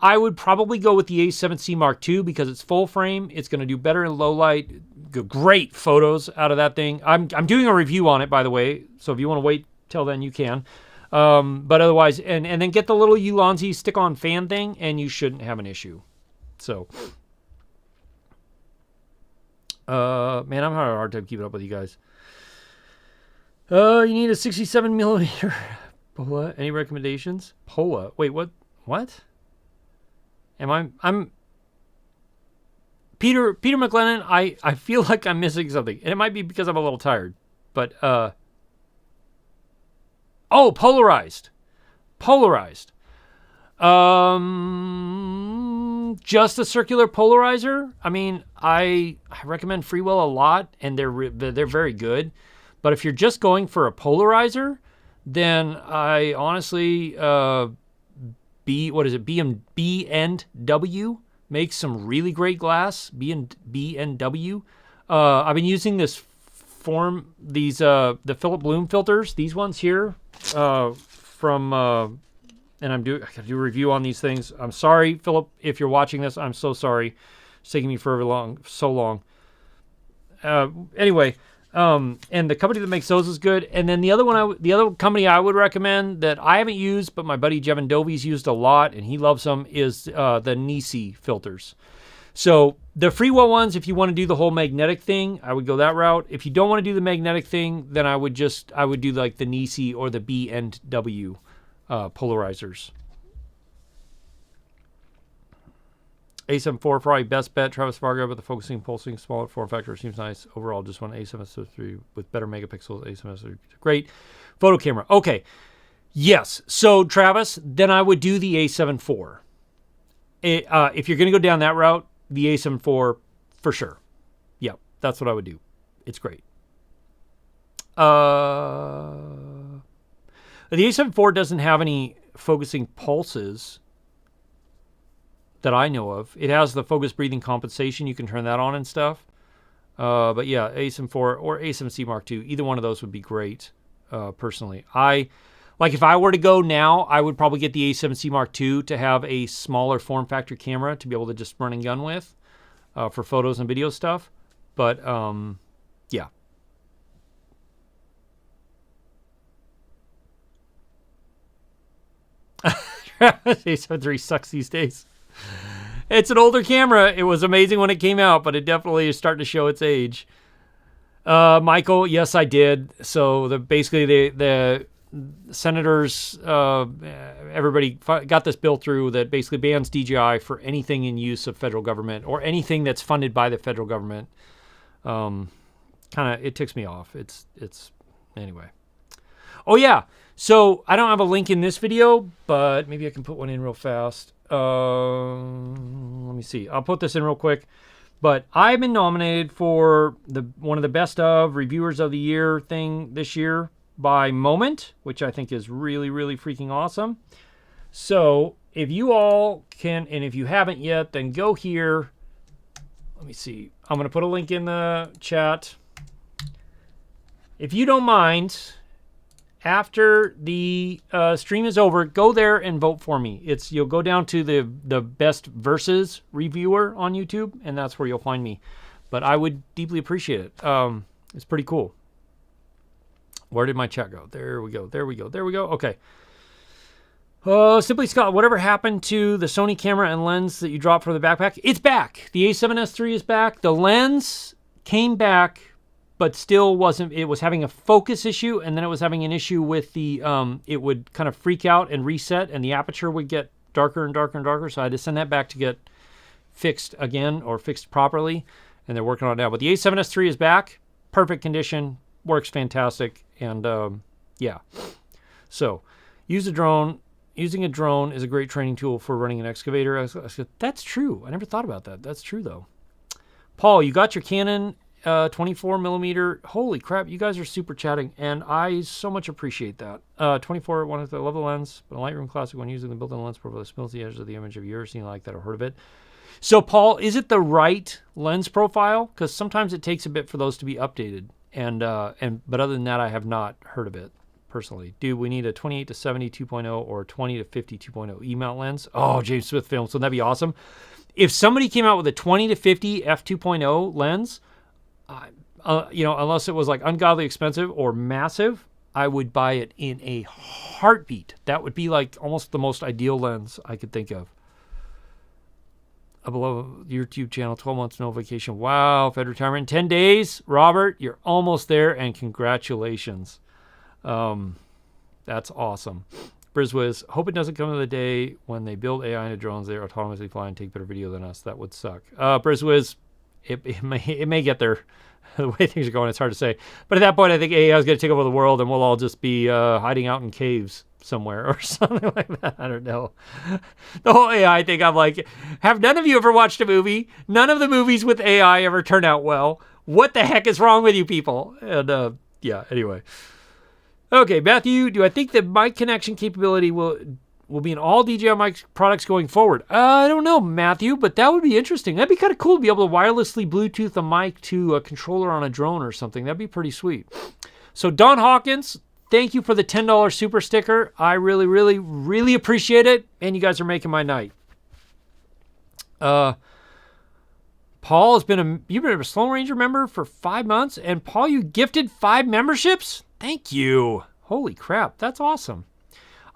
I would probably go with the A7C Mark II because it's full frame. It's going to do better in low light. Great photos out of that thing. I'm doing a review on it, by the way. So if you want to wait till then, you can. But otherwise, and then get the little Ulanzi stick-on fan thing, and you shouldn't have an issue. So, man, I'm having a hard time keeping up with you guys. You need a 67 millimeter Pola. Any recommendations? Pola. Wait, what? I'm Peter McLennan. I feel like I'm missing something, and it might be because I'm a little tired. But oh, polarized. Just a circular polarizer. I mean, I recommend Freewell a lot, and they're very good. But if you're just going for a polarizer, then I honestly B&W makes some really great glass. B&W. I've been using the Philip Bloom filters. These ones here from. And I gotta do a review on these things. I'm sorry, Philip, if you're watching this. I'm so sorry. It's taking me so long. Anyway, and the company that makes those is good. And then the other company I would recommend that I haven't used, but my buddy Jevin Dovey's used a lot, and he loves them, is the Nisi filters. So the Freewell ones, if you want to do the whole magnetic thing, I would go that route. If you don't want to do the magnetic thing, then I would do like the Nisi or the B&W. Polarizers. A74 probably best bet. Travis Fargo, but the focusing, pulsing, smaller form factor seems nice. Overall, just want A7S3 with better megapixels. A7S3 great photo camera. Okay, yes. So Travis, then I would do the A7 IV. If you're going to go down that route, the A7 IV for sure. Yeah, that's what I would do. It's great. The A7 IV doesn't have any focusing pulses that I know of. It has the focus breathing compensation. You can turn that on and stuff. But yeah, A7 IV or A7C Mark II, either one of those would be great, personally. If I were to go now, I would probably get the A7C Mark II to have a smaller form factor camera to be able to just run and gun with for photos and video stuff. But, yeah. A7 III sucks these days. It's an older camera. It was amazing when it came out, but it definitely is starting to show its age. Michael, yes, I did. So basically the senators, everybody got this bill through that basically bans DJI for anything in use of federal government or anything that's funded by the federal government. It ticks me off. It's anyway. Oh yeah. So I don't have a link in this video, but maybe I can put one in real fast. Let me see. I'll put this in real quick. But I've been nominated for one of the best of reviewers of the year thing this year by Moment, which I think is really, really freaking awesome. So if you all can, and if you haven't yet, then go here. Let me see. I'm going to put a link in the chat. If you don't mind, after the stream is over, go there and vote for me. You'll go down to the best versus reviewer on YouTube, and that's where you'll find me. But I would deeply appreciate it. It's pretty cool. Where did my chat go? There we go. There we go. There we go. Okay. Simply Scott, whatever happened to the Sony camera and lens that you dropped for the backpack? It's back. The A7S III is back. The lens came back, but still wasn't. It was having a focus issue, and then it was having an issue with the, it would kind of freak out and reset, and the aperture would get darker and darker and darker. So I had to send that back to get fixed again, or fixed properly, and they're working on it now. But the A7S III is back, perfect condition, works fantastic, and yeah. So use a drone. Using a drone is a great training tool for running an excavator. I said, that's true. I never thought about that. That's true, though. Paul, you got your Canon 24 millimeter. Holy crap, you guys are super chatting, and I so much appreciate that. 24, I love the lens, but a Lightroom Classic, when using the built-in lens profile, spills the edges of the image. Have you ever seen like that or heard of it? So, Paul, is it the right lens profile? Because sometimes it takes a bit for those to be updated, but other than that, I have not heard of it. Personally, do we need a 28 to 70 2.0 or 20 to 50 2.0 E-mount lens? Oh, James Smith film, so that'd be awesome. If somebody came out with a 20 to 50 f2.0 lens, unless it was like ungodly expensive or massive, I would buy it in a heartbeat. That would be like almost the most ideal lens I could think of. Below YouTube channel, 12 months, no vacation. Wow, Fed retirement in 10 days. Robert, you're almost there, and congratulations. That's awesome. Brizwiz, hope it doesn't come to the day when they build AI into drones, they autonomously fly and take better video than us. That would suck. Brizwiz, it may get there. The way things are going, it's hard to say. But at that point, I think AI is going to take over the world, and we'll all just be hiding out in caves somewhere or something like that. I don't know. The whole AI thing, I'm like, have none of you ever watched a movie? None of the movies with AI ever turn out well. What the heck is wrong with you people? And yeah, anyway. Okay, Matthew, do I think the mic connection capability will be in all DJI mic products going forward? I don't know, Matthew, but that would be interesting. That'd be kind of cool to be able to wirelessly Bluetooth a mic to a controller on a drone or something. That'd be pretty sweet. So Don Hawkins, thank you for the $10 super sticker. I really, really, really appreciate it, and you guys are making my night. Paul you've been a Sloan Ranger member for 5 months, and Paul, you gifted 5 memberships? Thank you. Holy crap. That's awesome.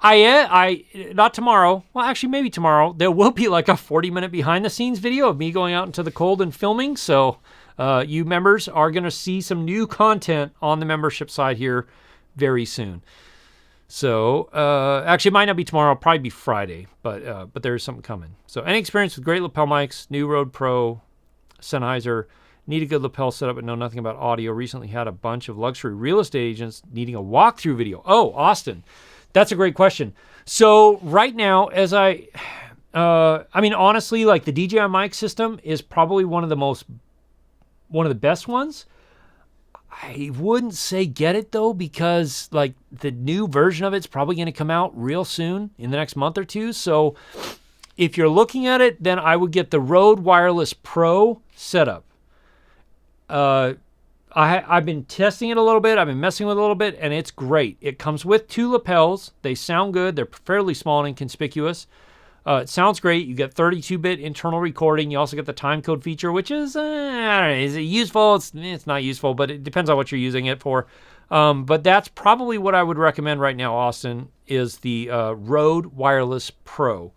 I not tomorrow. Well, actually, maybe tomorrow. There will be like a 40-minute behind-the-scenes video of me going out into the cold and filming. So you members are going to see some new content on the membership side here very soon. So actually, it might not be tomorrow. It'll probably be Friday. But there is something coming. So any experience with great lapel mics, New Rode Pro, Sennheiser, need a good lapel setup but know nothing about audio. Recently had a bunch of luxury real estate agents needing a walkthrough video. Oh, Austin. That's a great question. So right now, as I mean, honestly, like the DJI mic system is probably one of the best ones. I wouldn't say get it though, because like the new version of it's probably going to come out real soon in the next month or two. So if you're looking at it, then I would get the Rode Wireless Pro setup. I've been testing it a little bit. I've been messing with it a little bit, and it's great. It comes with 2 lapels. They sound good. They're fairly small and inconspicuous. It sounds great. You get 32-bit internal recording. You also get the time code feature, which is, I don't know, is it useful? It's not useful, but it depends on what you're using it for. But that's probably what I would recommend right now, Austin, is the Rode Wireless Pro.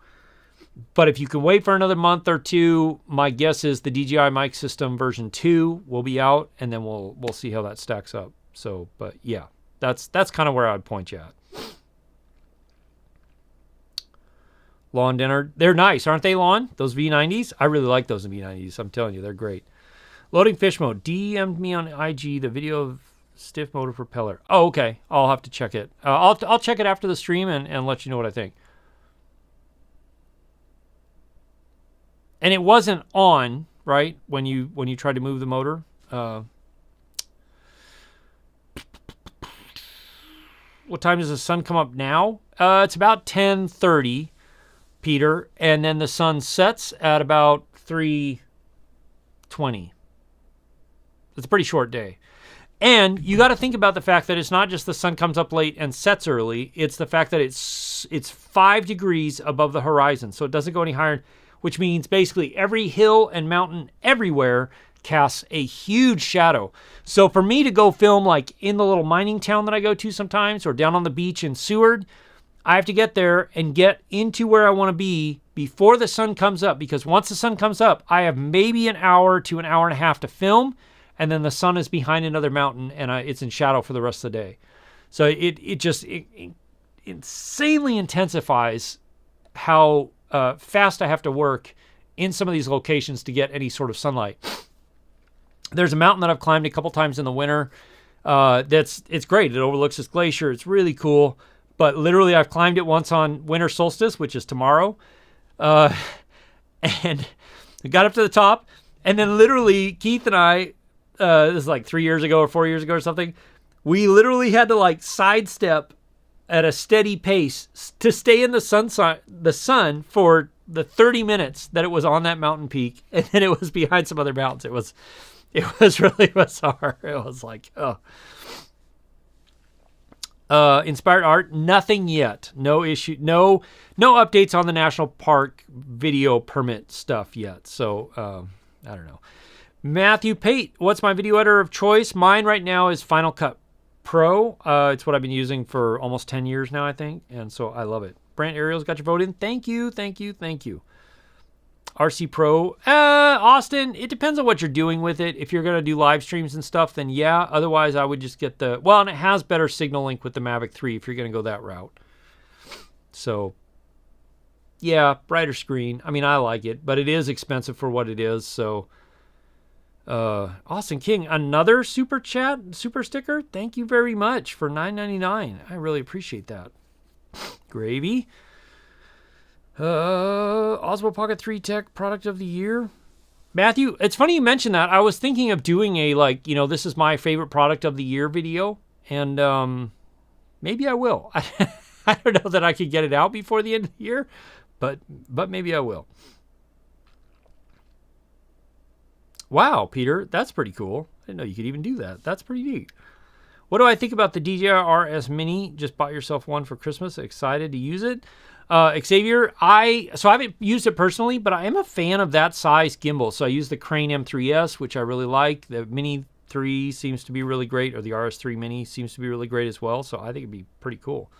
But if you can wait for another month or two, my guess is the DJI Mic System version 2 will be out, and then we'll see how that stacks up. So, but yeah, that's kind of where I'd point you at. Lawn dinner. They're nice, aren't they, Lawn? Those V90s? I really like those V90s. I'm telling you, they're great. Loading fish mode. DM'd me on IG the video of stiff motor propeller. Oh, okay. I'll have to check it. I'll check it after the stream and let you know what I think. And it wasn't on, right, when you tried to move the motor. What time does the sun come up now? It's about 10:30, Peter, and then the sun sets at about 3:20. It's a pretty short day. And you got to think about the fact that it's not just the sun comes up late and sets early. It's the fact that it's 5 degrees above the horizon, so it doesn't go any higher, which means basically every hill and mountain everywhere casts a huge shadow. So for me to go film like in the little mining town that I go to sometimes, or down on the beach in Seward, I have to get there and get into where I want to be before the sun comes up, because once the sun comes up, I have maybe an hour to an hour and a half to film, and then the sun is behind another mountain and it's in shadow for the rest of the day. So it just insanely intensifies how fast I have to work in some of these locations to get any sort of sunlight. There's a mountain that I've climbed a couple times in the winter. It's great. It overlooks this glacier. It's really cool. But literally, I've climbed it once on winter solstice, which is tomorrow, and I got up to the top. And then literally, Keith and I, this is like 3 years ago or 4 years ago or something, we literally had to like sidestep at a steady pace to stay in the sun for the 30 minutes that it was on that mountain peak, and then it was behind some other mountains. It was really bizarre. It was like, oh. Inspired art, nothing yet. No issue. No updates on the national park video permit stuff yet. So I don't know. Matthew Pate, what's my video editor of choice? Mine right now is Final Cut Pro. It's what I've been using for almost 10 years now, I think. And so I love it. Brant Ariel's got your vote in. Thank you. RC Pro. Austin, it depends on what you're doing with it. If you're going to do live streams and stuff, then yeah. Otherwise, I would just get and it has better signal link with the Mavic 3 if you're going to go that route. So, yeah, brighter screen. I mean, I like it, but it is expensive for what it is. So, Austin King, another super sticker. Thank you very much for $9.99. I really appreciate that. Gravy. Osmo Pocket 3 Tech Product of the Year. Matthew, it's funny you mentioned that. I was thinking of doing a, this is my favorite product of the year video. And maybe I will. I don't know that I could get it out before the end of the year, but maybe I will. Wow, Peter, that's pretty cool. I didn't know you could even do that. That's pretty neat. What do I think about the DJI RS Mini? Just bought yourself one for Christmas. Excited to use it. Xavier, I haven't used it personally, but I am a fan of that size gimbal. So I use the Crane M3S, which I really like. The Mini 3 seems to be really great, or the RS3 Mini seems to be really great as well. So I think it'd be pretty cool.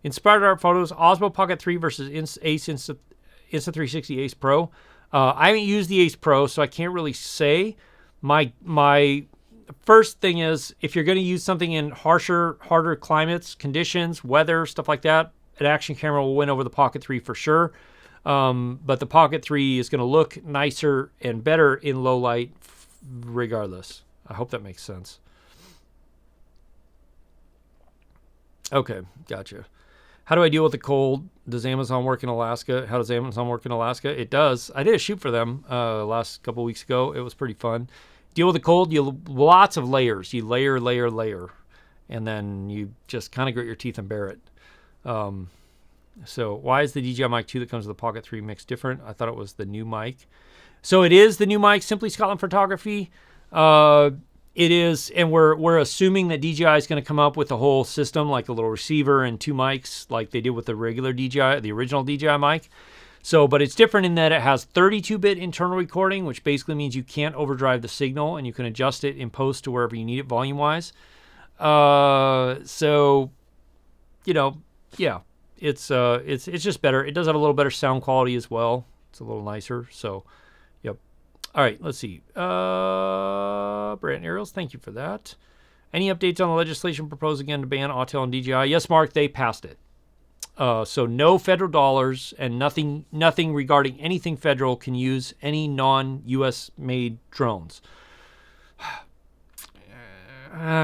Inspired art photos, Osmo Pocket 3 versus Ace Insta360 Ace Pro. I haven't used the Ace Pro, so I can't really say. My first thing is, if you're going to use something in harder climates, conditions, weather, stuff like that, an action camera will win over the Pocket 3 for sure. But the Pocket 3 is going to look nicer and better in low light regardless. I hope that makes sense. Okay, gotcha. How do I deal with the cold? Does Amazon work in Alaska? How does Amazon work in Alaska? It does. I did a shoot for them last couple weeks ago. It was pretty fun. Deal with the cold, lots of layers. You layer, and then you just kind of grit your teeth and bear it. So why is the DJI Mic 2 that comes with the Pocket 3 mix different? I thought it was the new mic. So it is the new mic, Simply Scotland Photography. It is, and we're assuming that DJI is going to come up with a whole system, like a little receiver and 2 mics, like they did with the regular DJI, the original DJI mic. So, but it's different in that it has 32-bit internal recording, which basically means you can't overdrive the signal, and you can adjust it in post to wherever you need it volume-wise. So, you know, yeah, it's just better. It does have a little better sound quality as well. It's a little nicer. So, yep. All right, let's see. Brant Ariels, thank you for that. Any updates on the legislation proposed again to ban Autel and DJI? Yes, Mark, they passed it. So no federal dollars and nothing regarding anything federal can use any non-U.S. made drones.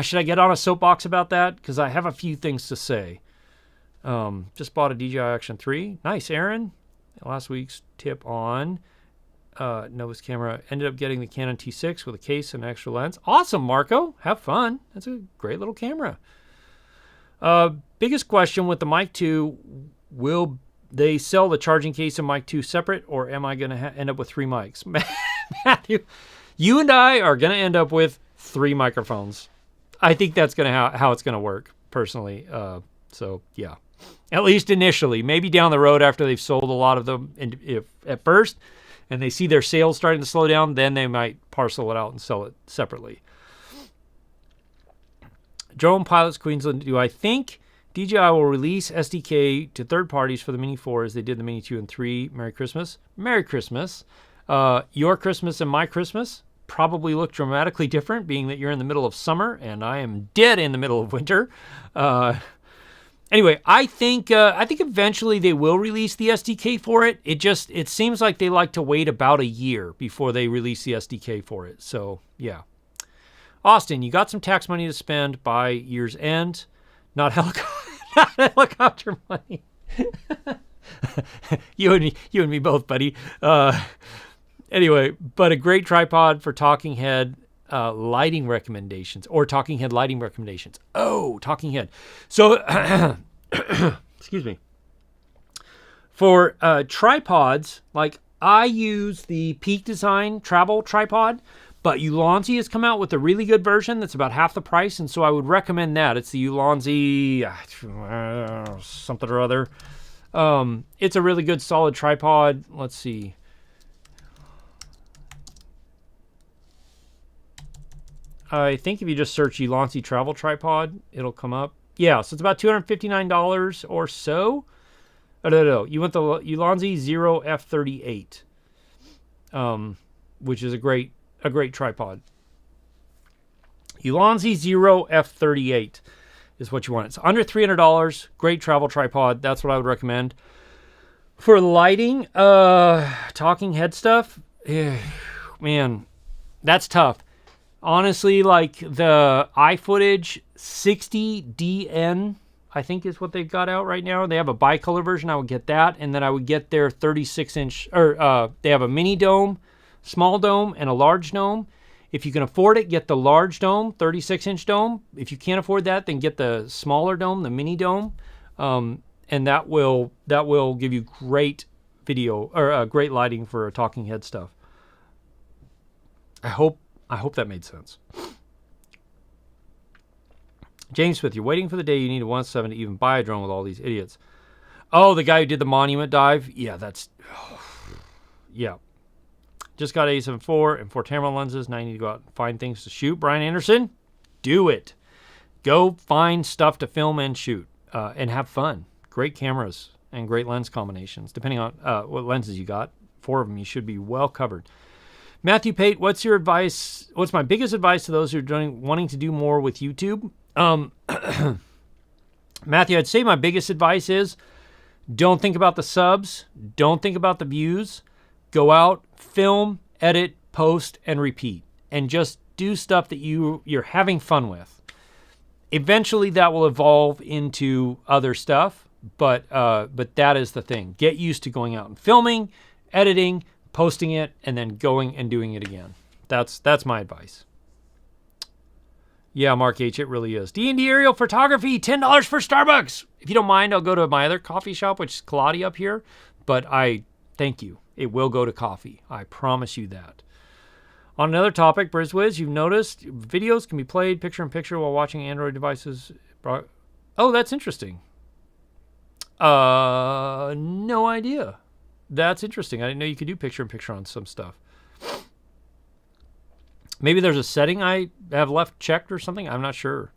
Should I get on a soapbox about that? Because I have a few things to say. Just bought a DJI Action 3. Nice, Aaron. Last week's tip on Novus camera. Ended up getting the Canon T6 with a case and extra lens. Awesome, Marco. Have fun. That's a great little camera. Biggest question with the Mic 2, will they sell the charging case and Mic 2 separate, or am I going to end up with 3 mics? Matthew, you and I are going to end up with 3 microphones. I think that's going to how it's going to work, personally. So, yeah. At least initially. Maybe down the road after they've sold a lot of them if at first, and they see their sales starting to slow down, then they might parcel it out and sell it separately. Drone Pilots Queensland, do I think DJI will release SDK to third parties for the Mini 4 as they did the Mini 2 and 3? Merry Christmas. Merry Christmas. Your Christmas and my Christmas probably look dramatically different, being that you're in the middle of summer and I am dead in the middle of winter. Anyway, I think eventually they will release the SDK for it. It seems like they like to wait about a year before they release the SDK for it. So, yeah. Austin, you got some tax money to spend by year's end. Not helicopter money. You and me both, buddy. Anyway, but a great tripod for talking head lighting recommendations, or talking head lighting recommendations. Oh, talking head. So, excuse me. For tripods, like I use the Peak Design travel tripod, but Ulanzi has come out with a really good version that's about half the price, and so I would recommend that. It's the Ulanzi something or other. It's a really good solid tripod. Let's see. I think if you just search Ulanzi travel tripod, it'll come up. Yeah, so it's about $259 or so. Oh, no. You want the Ulanzi Zero F38, which is a great tripod. Ulanzi Zero F38 is what you want. It's under $300. Great travel tripod. That's what I would recommend. For lighting, talking head stuff, man, that's tough. Honestly, like the iFootage 60DN, I think is what they've got out right now. They have a bicolor version. I would get that, and then I would get their 36-inch, or they have a mini dome, small dome, and a large dome. If you can afford it, get the large dome, 36-inch dome. If you can't afford that, then get the smaller dome, the mini dome, and that will give you great video, or great lighting for talking head stuff. I hope that made sense. James Smith, you're waiting for the day you need a 1.7 to even buy a drone with all these idiots. Oh, the guy who did the monument dive? Yeah, yeah. Just got A7 and 4 camera lenses. Now I need to go out and find things to shoot. Brian Anderson, do it. Go find stuff to film and shoot and have fun. Great cameras and great lens combinations. Depending on what lenses you got, 4 of them, you should be well covered. Matthew Pate, what's your advice? What's my biggest advice to those who are wanting to do more with YouTube? Matthew, I'd say my biggest advice is don't think about the subs. Don't think about the views. Go out, film, edit, post, and repeat. And just do stuff that you're having fun with. Eventually, that will evolve into other stuff. But that is the thing. Get used to going out and filming, editing, posting it, and then going and doing it again. That's my advice. Yeah, Mark H, it really is. D&D aerial photography, $10 for Starbucks. If you don't mind, I'll go to my other coffee shop, which is Kaladi up here. But I thank you. It will go to coffee. I promise you that. On another topic, BrizWiz, you've noticed videos can be played picture-in-picture while watching Android devices. Oh, that's interesting. No idea. That's interesting. I didn't know you could do picture-in-picture on some stuff. Maybe there's a setting I have left checked or something. I'm not sure.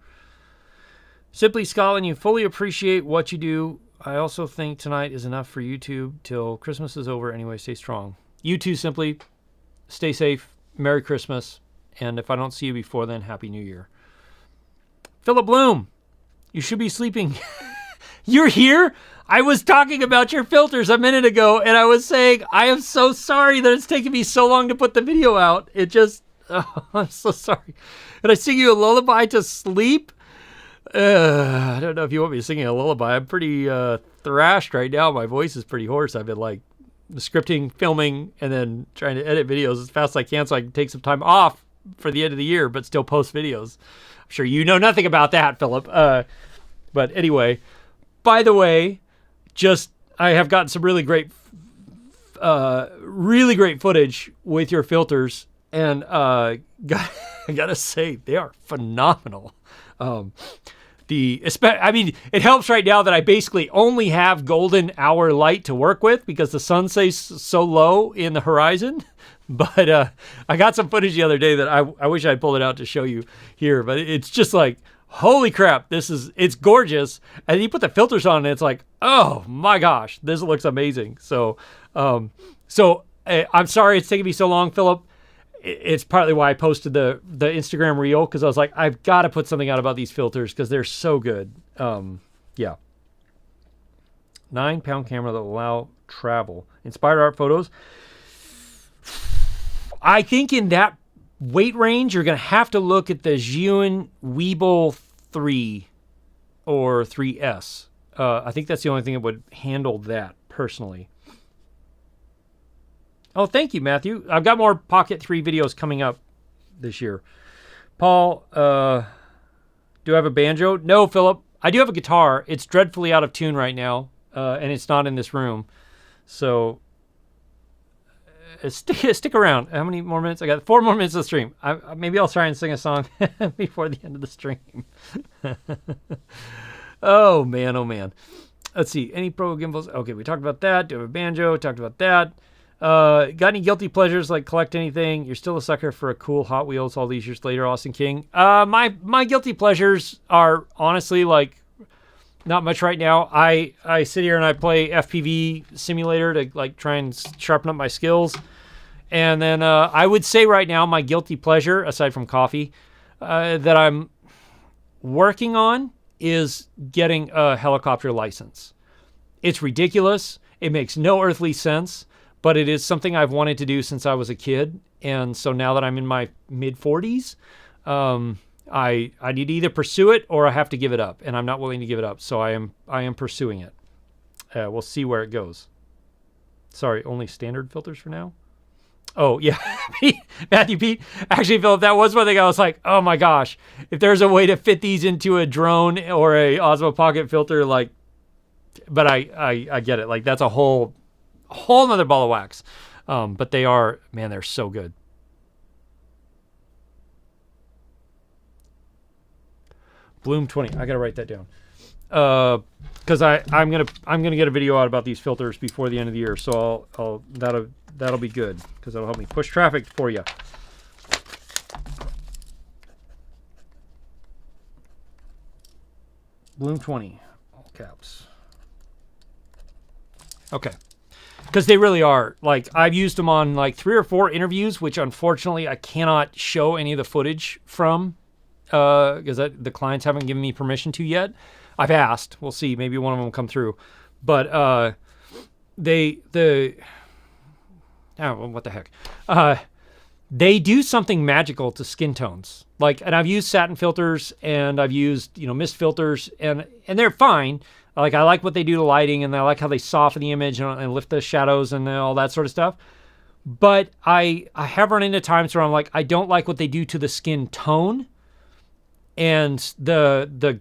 Simply Scotland, you fully appreciate what you do. I also think tonight is enough for YouTube till Christmas is over. Anyway, stay strong. You too, Simply. Stay safe. Merry Christmas. And if I don't see you before then, Happy New Year. Philip Bloom, you should be sleeping. You're here? I was talking about your filters a minute ago, and I was saying, I am so sorry that it's taken me so long to put the video out. It just, oh, I'm so sorry. Did I sing you a lullaby to sleep? I don't know if you want me singing a lullaby. I'm pretty thrashed right now. My voice is pretty hoarse. I've been like scripting, filming, and then trying to edit videos as fast as I can so I can take some time off for the end of the year, but still post videos. I'm sure you know nothing about that, Philip. But anyway, by the way, I have gotten some really great footage with your filters, and I gotta say they are phenomenal. It helps right now that I basically only have golden hour light to work with because the sun stays so low in the horizon. But I got some footage the other day that I wish I'd pulled it out to show you here. But it's just like, holy crap, it's gorgeous. And you put the filters on and it's like, oh my gosh, this looks amazing. So I'm sorry it's taking me so long, Philip. It's partly why I posted the Instagram reel, because I was like, I've got to put something out about these filters because they're so good. Yeah. 9-pound camera that will allow travel. Inspired art photos. I think in that weight range, you're going to have to look at the Zhiyun Weeble 3 or 3S. I think that's the only thing that would handle that personally. Oh, thank you, Matthew. I've got more Pocket 3 videos coming up this year. Paul, do I have a banjo? No, Philip. I do have a guitar. It's dreadfully out of tune right now, and it's not in this room. So stick around. How many more minutes? I got 4 more minutes of the stream. Maybe I'll try and sing a song before the end of the stream. Oh, man. Oh, man. Let's see. Any pro gimbals? Okay, we talked about that. Do I have a banjo? Talked about that. Got any guilty pleasures, like collect anything? You're still a sucker for a cool Hot Wheels all these years later, Austin King. My guilty pleasures are honestly like not much right now. I sit here and I play FPV simulator to like try and sharpen up my skills. And then I would say right now my guilty pleasure, aside from coffee, that I'm working on is getting a helicopter license. It's ridiculous. It makes no earthly sense. But it is something I've wanted to do since I was a kid. And so now that I'm in my mid-40s, I need to either pursue it or I have to give it up. And I'm not willing to give it up. So I am pursuing it. We'll see where it goes. Sorry, only standard filters for now? Oh, yeah. Matthew Pete. Actually, Philip, that was one thing I was like, oh my gosh. If there's a way to fit these into a drone or a Osmo Pocket filter, like, but I get it. Like, that's a whole nother ball of wax. But they are, man, they're so good. Bloom 20. I gotta write that down. Because I'm gonna get a video out about these filters before the end of the year. So that'll be good because that'll help me push traffic for you. Bloom 20, all caps. Okay. Because they really are. Like, I've used them on like 3 or 4 interviews, which unfortunately I cannot show any of the footage from because the clients haven't given me permission to yet. I've asked. We'll see. Maybe one of them will come through. But oh, what the heck? They do something magical to skin tones. Like, and I've used satin filters and I've used, mist filters and they're fine. Like, I like what they do to lighting, and I like how they soften the image and lift the shadows and all that sort of stuff. But I have run into times where I'm like, I don't like what they do to the skin tone. And the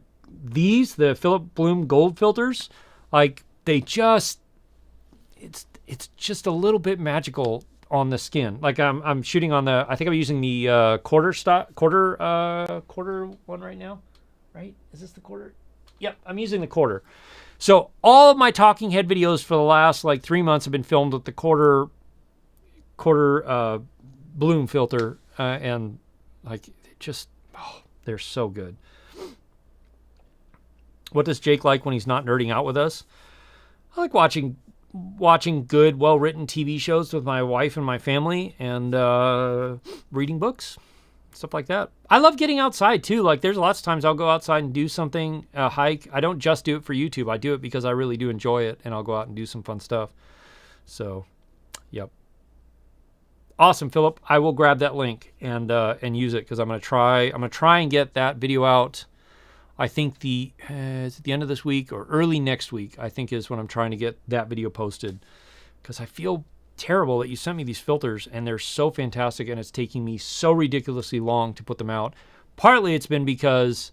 Philip Bloom gold filters, like, they just, it's just a little bit magical on the skin. Like, I'm shooting on I think I'm using the quarter one right now, right? Is this the quarter? Yep, I'm using the quarter. So all of my talking head videos for the last like 3 months have been filmed with the quarter bloom filter, and like they're so good. What does Jake like when he's not nerding out with us? I like watching good, well-written TV shows with my wife and my family, and reading books, stuff like that. I love getting outside too. Like, there's lots of times I'll go outside and do something, a hike. I don't just do it for YouTube. I do it because I really do enjoy it, and I'll go out and do some fun stuff. So, yep. Awesome, Philip. I will grab that link and use it, because I'm gonna try and get that video out. I think it's at the end of this week or early next week, I think, is when I'm trying to get that video posted, because I feel terrible that you sent me these filters and they're so fantastic, and it's taking me so ridiculously long to put them out. Partly it's been because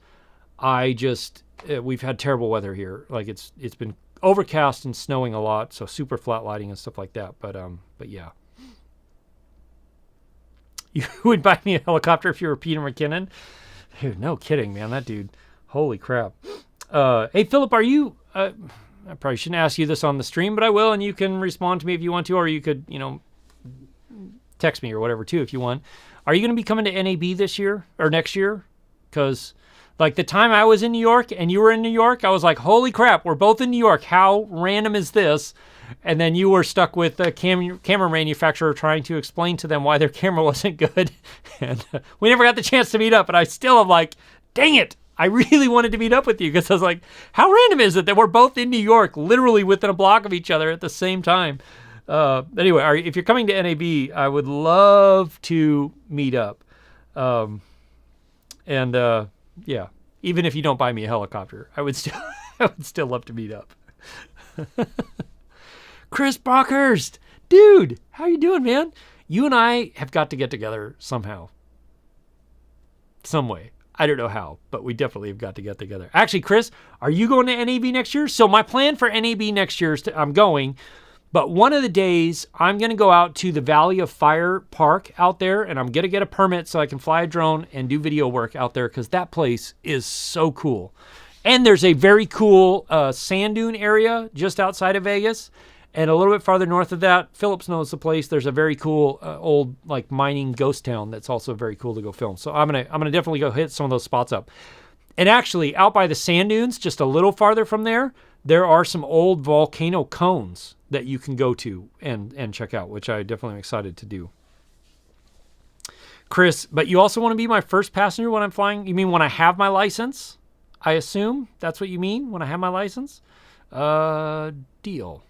we've had terrible weather here. Like, it's been overcast and snowing a lot, so super flat lighting and stuff like that. But yeah. You would buy me a helicopter if you were Peter McKinnon? Dude, no kidding, man. That dude. Holy crap. Hey, Philip, are you... I probably shouldn't ask you this on the stream, but I will, and you can respond to me if you want to, or you could, text me or whatever, too, if you want. Are you going to be coming to NAB this year or next year? Because, like, the time I was in New York and you were in New York, I was like, holy crap, we're both in New York. How random is this? And then you were stuck with a camera manufacturer trying to explain to them why their camera wasn't good. And we never got the chance to meet up, but I still am like, dang it. I really wanted to meet up with you, because I was like, how random is it that we're both in New York, literally within a block of each other at the same time? Anyway, if you're coming to NAB, I would love to meet up. Yeah, even if you don't buy me a helicopter, I would still love to meet up. Chris Brockhurst, dude, how you doing, man? You and I have got to get together somehow. Some way. I don't know how, but we definitely have got to get together. Actually, Chris, are you going to NAB next year? So my plan for NAB next year is I'm going, but one of the days I'm going to go out to the Valley of Fire Park out there, and I'm going to get a permit so I can fly a drone and do video work out there, because that place is so cool. And there's a very cool sand dune area just outside of Vegas. And a little bit farther north of that, Phillips knows the place. There's a very cool old like mining ghost town that's also very cool to go film. So I'm gonna definitely go hit some of those spots up. And actually, out by the sand dunes, just a little farther from there are some old volcano cones that you can go to and check out, which I definitely am excited to do. Chris, but you also want to be my first passenger when I'm flying? You mean when I have my license? I assume that's what you mean, when I have my license? Deal.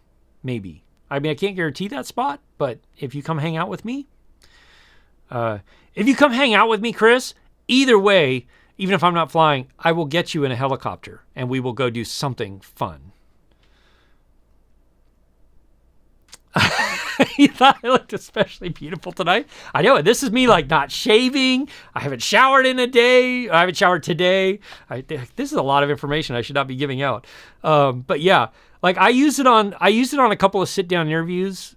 Maybe. I mean, I can't guarantee that spot, but if you come hang out with me, Chris, either way, even if I'm not flying, I will get you in a helicopter and we will go do something fun. You thought I looked especially beautiful tonight? I know it. This is me like not shaving. I haven't showered in a day. I haven't showered today. This is a lot of information I should not be giving out. But yeah. Like I used it on a couple of sit-down interviews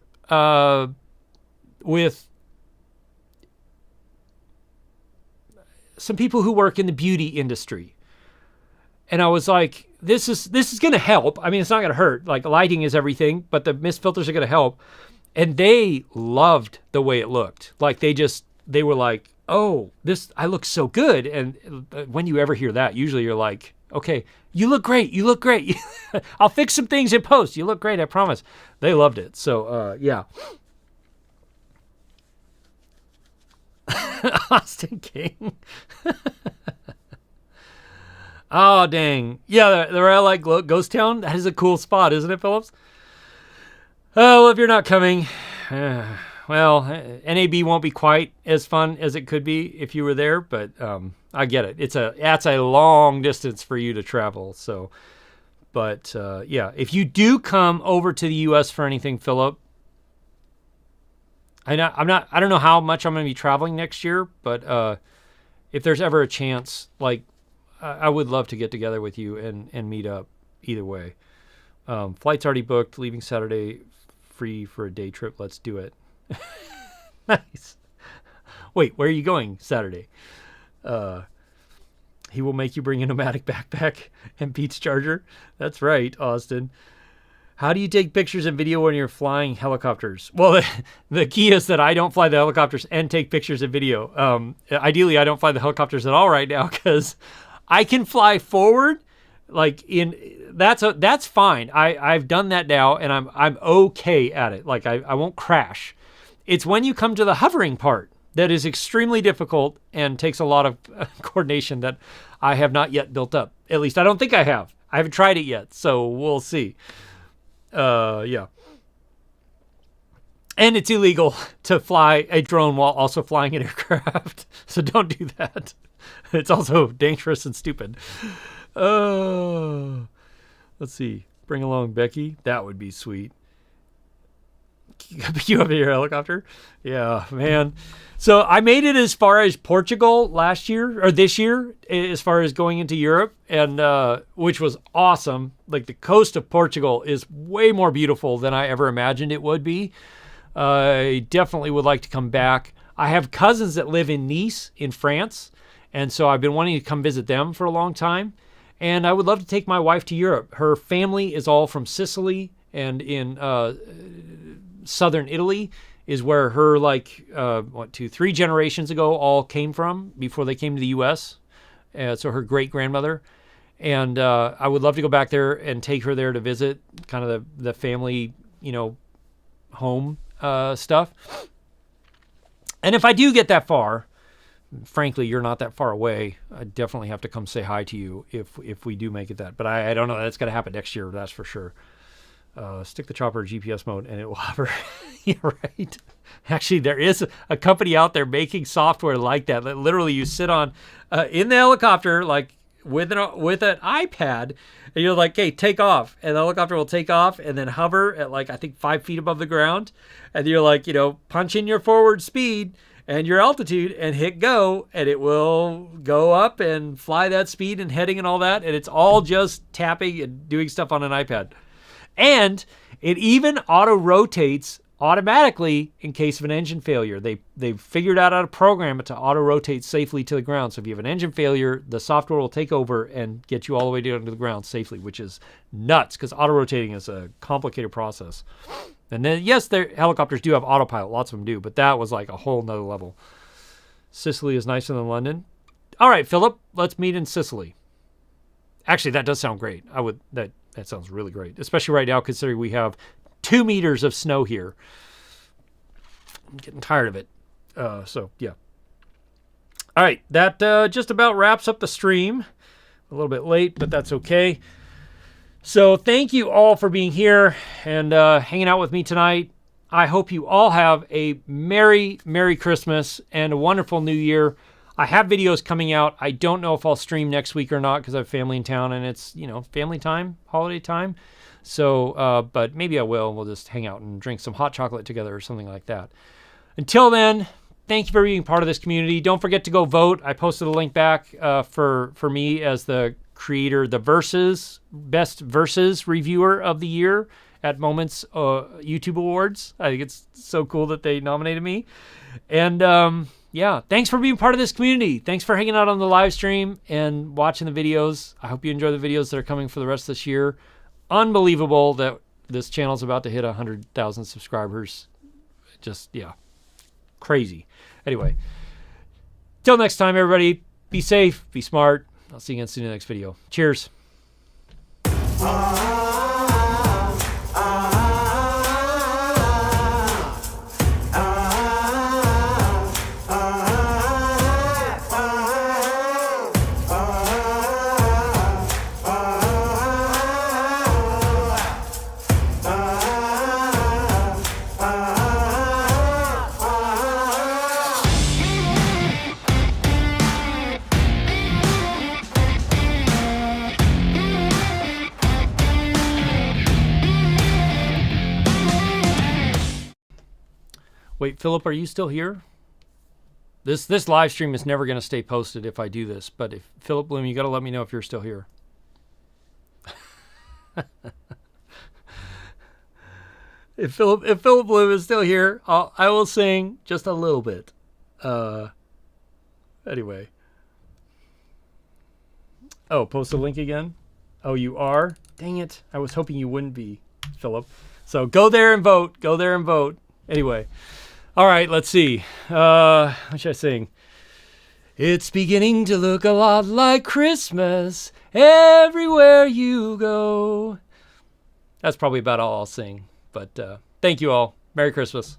with some people who work in the beauty industry. And I was like, this is going to help. I mean, it's not going to hurt. Like, lighting is everything, but the mist filters are going to help. And they loved the way it looked. Like they were like, "Oh, I look so good." And when you ever hear that, usually you're like, "Okay, you look great. You look great. I'll fix some things in post. You look great, I promise." They loved it. So, yeah. Austin King. Oh, dang. Yeah, the Red Light Ghost Town, that is a cool spot, isn't it, Phillips? Oh, well, if you're not coming, well, NAB won't be quite as fun as it could be if you were there, but I get it. That's a long distance for you to travel. So, but yeah, if you do come over to the U.S. for anything, Philip, I don't know how much I'm going to be traveling next year, but if there's ever a chance, like, I would love to get together with you and meet up either way. Flight's already booked, leaving Saturday, free for a day trip. Let's do it. Nice. Wait, where are you going Saturday? He will make you bring a pneumatic backpack and Pete's charger. That's right, Austin. How do you take pictures and video when you're flying helicopters? Well, the key is that I don't fly the helicopters and take pictures and video. Ideally, I don't fly the helicopters at all right now because I can fly forward like that's fine. I've done that now, and I'm okay at it. Like I won't crash. It's when you come to the hovering part that is extremely difficult and takes a lot of coordination that I have not yet built up. At least I don't think I have. I haven't tried it yet, so we'll see. Yeah. And it's illegal to fly a drone while also flying an aircraft. So don't do that. It's also dangerous and stupid. Let's see. Bring along Becky. That would be sweet. You up in your helicopter? Yeah, man. So I made it as far as Portugal last year, or this year, as far as going into Europe, and which was awesome. Like the coast of Portugal is way more beautiful than I ever imagined it would be. I definitely would like to come back. I have cousins that live in Nice in France, and so I've been wanting to come visit them for a long time. And I would love to take my wife to Europe. Her family is all from Sicily, and in southern Italy is where her 3 generations ago all came from before they came to the U.S. So her great grandmother, and I would love to go back there and take her there to visit kind of the family, home stuff. And if I do get that far, frankly, you're not that far away. I definitely have to come say hi to you if we do make it that. But I don't know. That's going to happen next year. That's for sure. Stick the chopper in GPS mode and it will hover. Yeah, right. Actually, there is a company out there making software like that. Literally, you sit on in the helicopter like with an iPad, and you're like, "Hey, take off," and the helicopter will take off and then hover at I think 5 feet above the ground, and you're like, punch in your forward speed and your altitude and hit go, and it will go up and fly that speed and heading and all that, and it's all just tapping and doing stuff on an iPad. And it even auto-rotates automatically in case of an engine failure. They've figured out how to program it to auto-rotate safely to the ground. So if you have an engine failure, the software will take over and get you all the way down to the ground safely, which is nuts because auto-rotating is a complicated process. And then, yes, their helicopters do have autopilot. Lots of them do. But that was like a whole nother level. Sicily is nicer than London. All right, Philip, let's meet in Sicily. Actually, that does sound great. That sounds really great, especially right now considering we have 2 meters of snow here. I'm getting tired of it. So, yeah. All right, that just about wraps up the stream. A little bit late, but that's okay. So thank you all for being here and hanging out with me tonight. I hope you all have a Merry, Merry Christmas and a wonderful New Year. I have videos coming out. I don't know if I'll stream next week or not because I have family in town and it's, family time, holiday time. So, but maybe I will. We'll just hang out and drink some hot chocolate together or something like that. Until then, thank you for being part of this community. Don't forget to go vote. I posted a link back for me as the creator, the best Versus reviewer of the year at Moments YouTube Awards. I think it's so cool that they nominated me. And yeah, thanks for being part of this community. Thanks for hanging out on the live stream and watching the videos. I hope you enjoy the videos that are coming for the rest of this year. Unbelievable that this channel is about to hit 100,000 subscribers. Just, yeah, crazy. Anyway, till next time, everybody, be safe, be smart. I'll see you again soon in the next video. Cheers. Wait, Philip, are you still here? This live stream is never going to stay posted if I do this, but if Philip Bloom, you got to let me know if you're still here. If Philip Bloom is still here, I will sing just a little bit. Anyway. Oh, post a link again? Oh, you are? Dang it. I was hoping you wouldn't be, Philip. So go there and vote. Go there and vote. Anyway. All right, let's see. What should I sing? It's beginning to look a lot like Christmas everywhere you go. That's probably about all I'll sing. But thank you all. Merry Christmas.